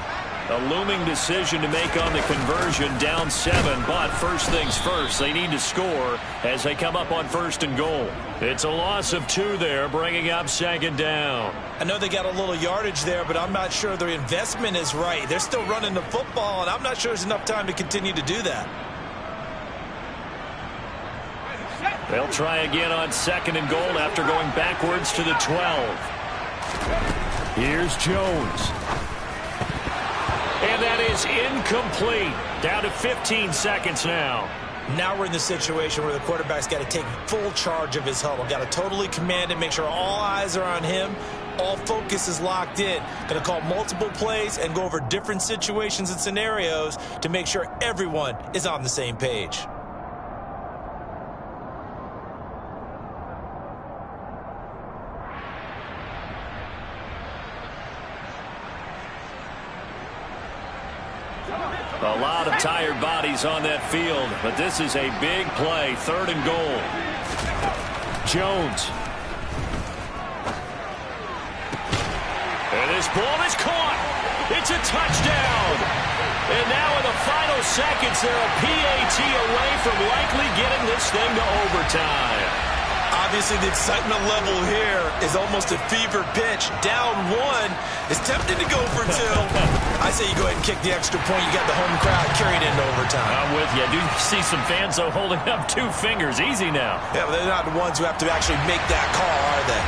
A looming decision to make on the conversion, down 7, but first things first, they need to score as they come up on 1st and goal. It's a loss of 2 there, bringing up 2nd down. I know they got a little yardage there, but I'm not sure their investment is right. They're still running the football, and I'm not sure there's enough time to continue to do that. They'll try again on 2nd and goal after going backwards to the 12. Here's Jones. And that is incomplete. Down to 15 seconds now. Now we're in the situation where the quarterback's got to take full charge of his huddle. Got to totally command it, make sure all eyes are on him. All focus is locked in. Going to call multiple plays and go over different situations and scenarios to make sure everyone is on the same page. A lot of tired bodies on that field, but this is a big play, 3rd and goal. Jones. And this ball is caught. It's a touchdown. And now in the final seconds, they're a PAT away from likely getting this thing to overtime. Obviously, the excitement level here is almost a fever pitch. Down 1 is tempted to go for 2. I say you go ahead and kick the extra point. You got the home crowd carried into overtime. I'm with you. I do see some fans, though, holding up 2 fingers. Easy now. Yeah, but they're not the ones who have to actually make that call, are they?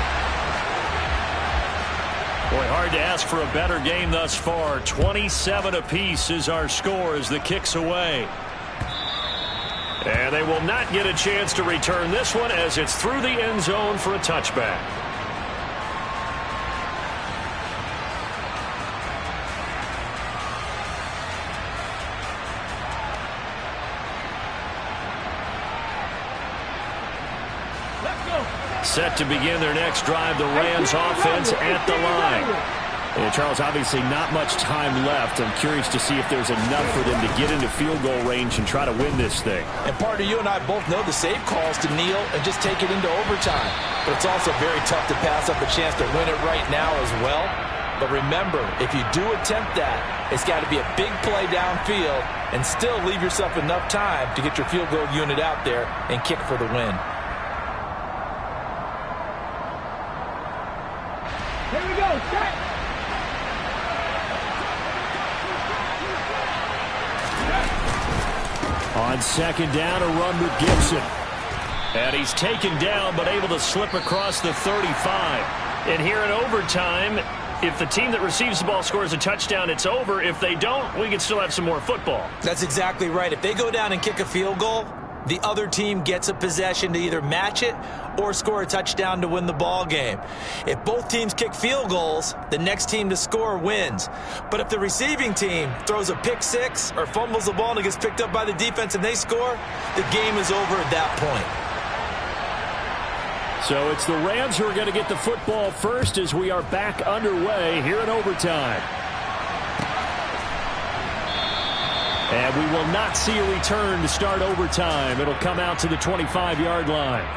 Boy, hard to ask for a better game thus far. 27 apiece is our score as the kick's away. And they will not get a chance to return this one as it's through the end zone for a touchback. Set to begin their next drive, the Rams offense at the line. And Charles, obviously not much time left. I'm curious to see if there's enough for them to get into field goal range and try to win this thing. And partner, you and I both know the save calls to kneel and just take it into overtime. But it's also very tough to pass up a chance to win it right now as well. But remember, if you do attempt that, it's got to be a big play downfield and still leave yourself enough time to get your field goal unit out there and kick for the win. Here we go. Set. On 2nd down, a run with Gibson. And he's taken down but able to slip across the 35. And here in overtime, if the team that receives the ball scores a touchdown, it's over. If they don't, we can still have some more football. That's exactly right. If they go down and kick a field goal, the other team gets a possession to either match it or score a touchdown to win the ball game. If both teams kick field goals, the next team to score wins. But if the receiving team throws a pick 6 or fumbles the ball and it gets picked up by the defense and they score, the game is over at that point. So it's the Rams who are going to get the football first as we are back underway here in overtime. And we will not see a return to start overtime. It'll come out to the 25-yard line.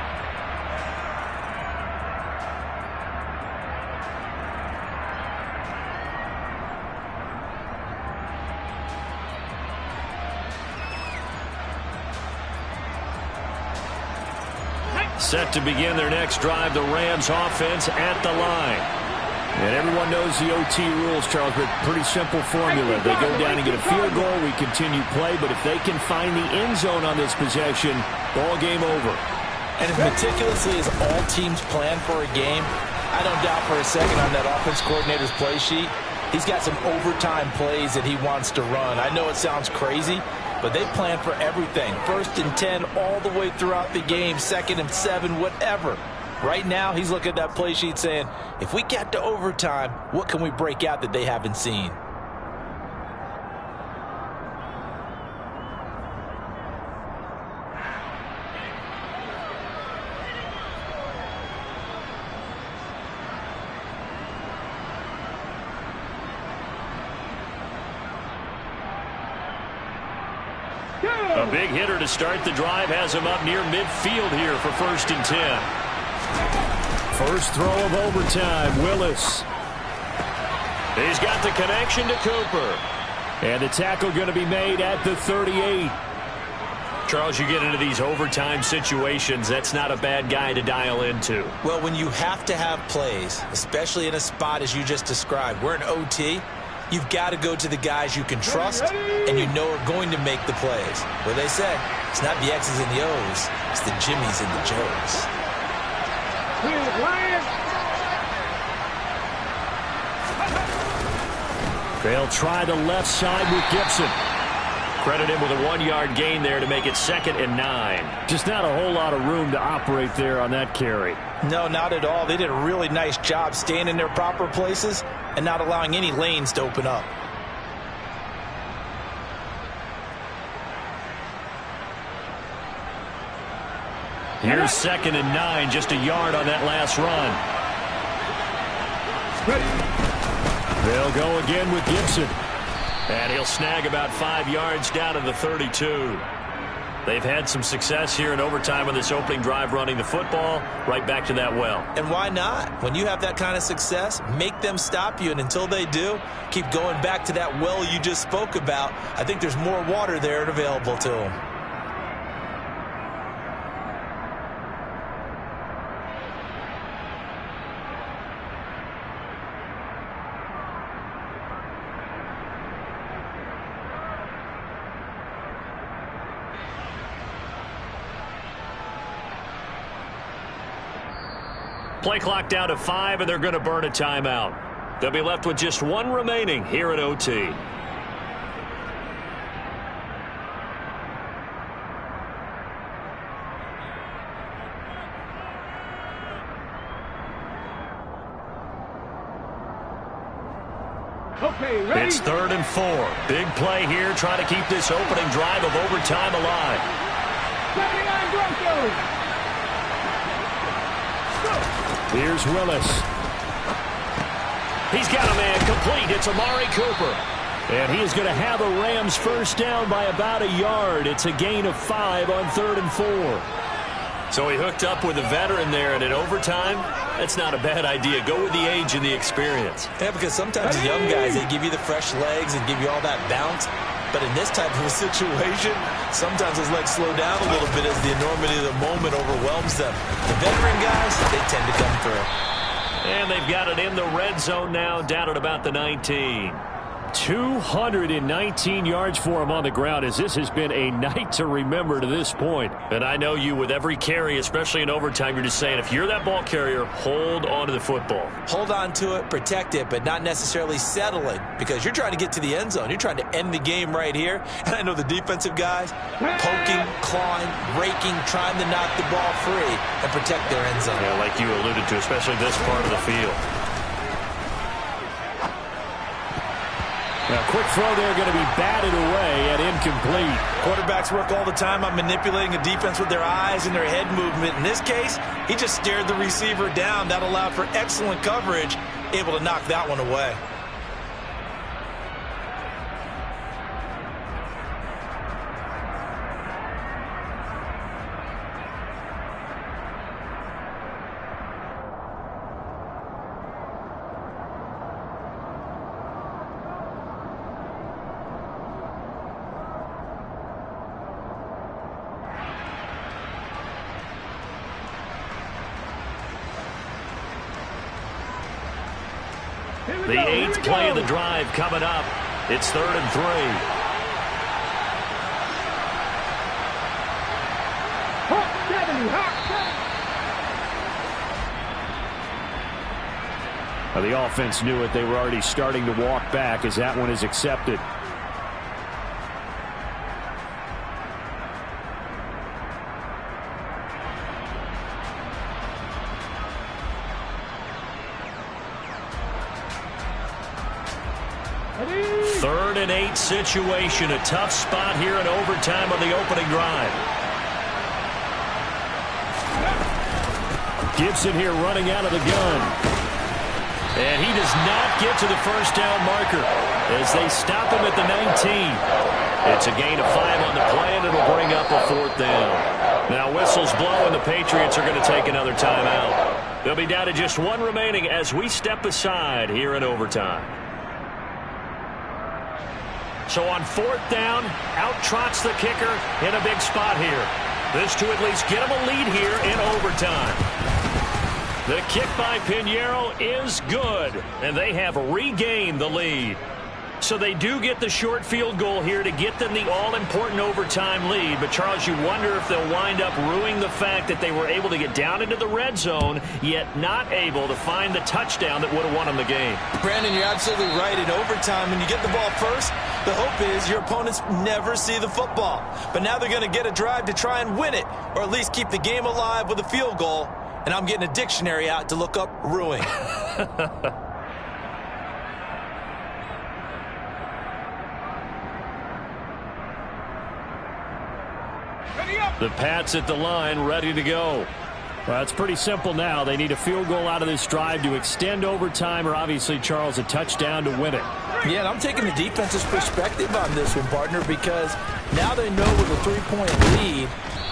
Set to begin their next drive, the Rams offense at the line. And everyone knows the OT rules, Charles, but pretty simple formula. They go down and get a field goal, we continue play, but if they can find the end zone on this possession, ball game over. And as meticulously as all teams plan for a game, I don't doubt for a second on that offense coordinator's play sheet, he's got some overtime plays that he wants to run. I know it sounds crazy, but they plan for everything. 1st and 10 all the way throughout the game, 2nd and 7, whatever. Right now, he's looking at that play sheet saying, if we get to overtime, what can we break out that they haven't seen? A big hitter to start the drive has him up near midfield here for 1st and 10. First throw of overtime, Willis. He's got the connection to Cooper. And the tackle going to be made at the 38. Charles, you get into these overtime situations, that's not a bad guy to dial into. Well, when you have to have plays, especially in a spot as you just described, we're in OT, you've got to go to the guys you can trust and you know are going to make the plays. Well, they say it's not the X's and the O's, it's the Jimmies and the Joes. They'll try the left side with Gibson. Credit him with a 1-yard gain there to make it 2nd and 9. Just not a whole lot of room to operate there on that carry. No, not at all. They did a really nice job staying in their proper places and not allowing any lanes to open up. Here's 2nd and 9, just a yard on that last run. They'll go again with Gibson. And he'll snag about 5 yards down to the 32. They've had some success here in overtime on this opening drive running the football. Right back to that well. And why not? When you have that kind of success, make them stop you. And until they do, keep going back to that well you just spoke about. I think there's more water there and available to them. Play clock down to 5, and they're going to burn a timeout. They'll be left with just 1 remaining here at OT. Okay, ready? It's 3rd and 4. Big play here, trying to keep this opening drive of overtime alive. 79 Broncos. Here's Willis. He's got a man complete. It's Amari Cooper. And he is going to have a Rams first down by about a yard. It's a gain of 5 on 3rd and 4. So he hooked up with a veteran there, and in overtime, that's not a bad idea. Go with the age and the experience. Yeah, because sometimes the young guys, they give you the fresh legs and give you all that bounce. But in this type of a situation, sometimes his legs slow down a little bit as the enormity of the moment overwhelms them. The veteran guys, they tend to come through. And they've got it in the red zone now, down at about the 19. 219 yards for him on the ground, as this has been a night to remember to this point. And I know you, with every carry, especially in overtime, you're just saying, if you're that ball carrier, hold on to the football. Hold on to it, protect it, but not necessarily settling, because you're trying to get to the end zone. You're trying to end the game right here. And I know the defensive guys, poking, clawing, raking, trying to knock the ball free and protect their end zone. Yeah, like you alluded to, especially this part of the field. A quick throw there, going to be batted away and incomplete. Quarterbacks work all the time on manipulating a defense with their eyes and their head movement. In this case, he just stared the receiver down. That allowed for excellent coverage, able to knock that one away. The 8th play of the drive coming up. It's 3rd and 3. Well, the offense knew it. They were already starting to walk back as that one is accepted. 3rd and 8 situation. A tough spot here in overtime on the opening drive. Gibson here running out of the gun. And he does not get to the first down marker as they stop him at the 19. It's a gain of 5 on the play, and it'll bring up a 4th down. Now whistles blow, and the Patriots are going to take another timeout. They'll be down to just 1 remaining as we step aside here in overtime. So on 4th down, out trots the kicker in a big spot here. This to at least get him a lead here in overtime. The kick by Pinheiro is good, and they have regained the lead. So they do get the short field goal here to get them the all-important overtime lead. But, Charles, you wonder if they'll wind up ruining the fact that they were able to get down into the red zone, yet not able to find the touchdown that would have won them the game. Brandon, you're absolutely right. In overtime, when you get the ball first, the hope is your opponents never see the football. But now they're going to get a drive to try and win it, or at least keep the game alive with a field goal. And I'm getting a dictionary out to look up ruin. The Pats at the line, ready to go. Well, it's pretty simple now. They need a field goal out of this drive to extend overtime, or obviously, Charles, a touchdown to win it. Yeah, and I'm taking the defense's perspective on this one, partner, because now they know with a 3-point lead,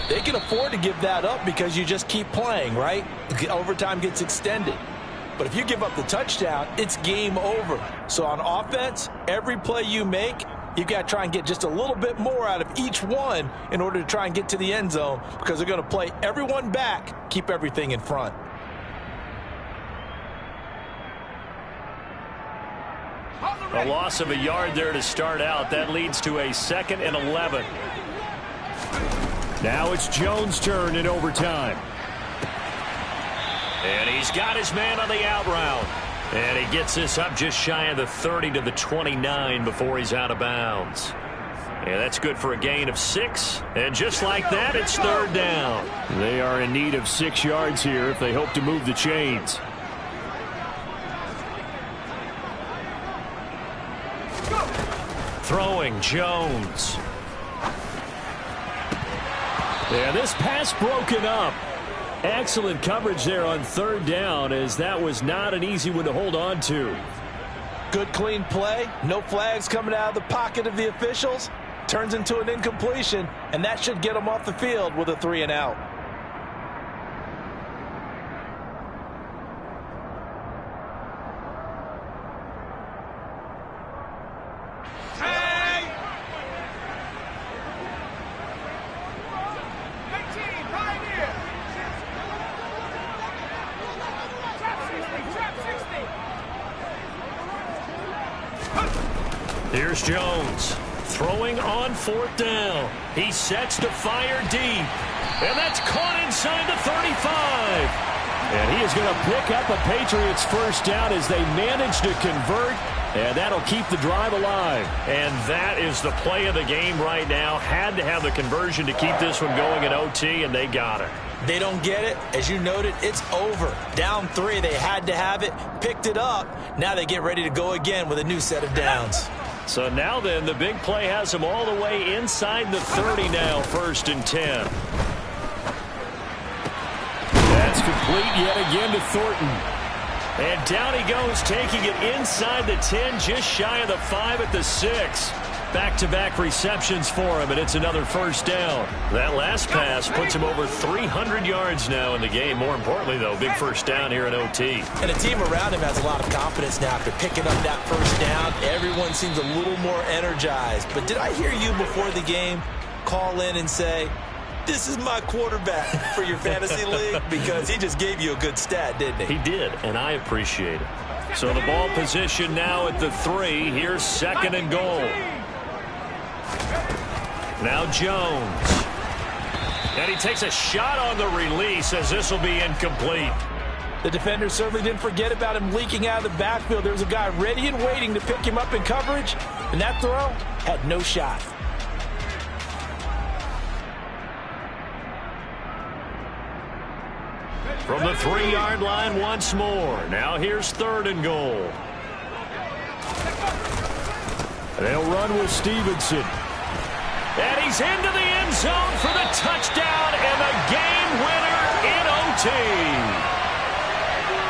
they can afford to give that up because you just keep playing, right? Overtime gets extended. But if you give up the touchdown, it's game over. So on offense, every play you make, you've got to try and get just a little bit more out of each one in order to try and get to the end zone, because they're going to play everyone back, keep everything in front. A loss of a yard there to start out. That leads to a 2nd and 11. Now it's Jones' turn in overtime. And he's got his man on the out route. And he gets this up just shy of the 30 to the 29 before he's out of bounds. Yeah, that's good for a gain of 6. And just like that, it's 3rd down. They are in need of 6 yards here if they hope to move the chains. Throwing Jones. Yeah, this pass broken up. Excellent coverage there on 3rd down, as that was not an easy one to hold on to. Good clean play. No flags coming out of the pocket of the officials. Turns into an incompletion, and that should get them off the field with a 3 and out. Here's Jones throwing on 4th down. He sets to fire deep. And that's caught inside the 35. And he is going to pick up a Patriots first down as they manage to convert. And that'll keep the drive alive. And that is the play of the game right now. Had to have the conversion to keep this one going in OT, and they got it. They don't get it. As you noted, it's over. Down 3, they had to have it. Picked it up. Now they get ready to go again with a new set of downs. So now then, the big play has them all the way inside the 30 now, 1st and 10. That's complete yet again to Thornton. And down he goes, taking it inside the 10, just shy of the 5 at the 6. Back-to-back receptions for him, and it's another 1st down. That last pass puts him over 300 yards now in the game. More importantly, though, big 1st down here in OT. And the team around him has a lot of confidence now after picking up that 1st down. Everyone seems a little more energized. But did I hear you before the game call in and say, this is my quarterback for your fantasy league? Because he just gave you a good stat, didn't he? He did, and I appreciate it. So the ball position now at the 3. Here's 2nd and goal. Now Jones. And he takes a shot on the release as this will be incomplete. The defender certainly didn't forget about him leaking out of the backfield. There was a guy ready and waiting to pick him up in coverage, and that throw had no shot. From the 3-yard line once more. Now here's 3rd and goal. They'll run with Stevenson. And he's into the end zone for the touchdown and the game winner in OT.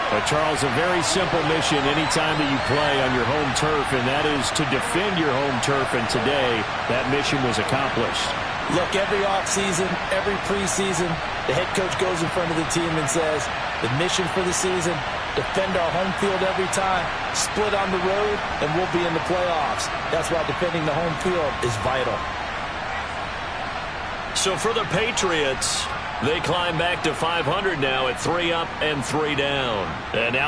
But Charles, a very simple mission anytime that you play on your home turf, and that is to defend your home turf. And today, that mission was accomplished. Look, every offseason, every preseason, the head coach goes in front of the team and says, the mission for the season, defend our home field every time, split on the road, and we'll be in the playoffs. That's why defending the home field is vital. So for the Patriots, they climb back to 500 now at 3 up and 3 down. And now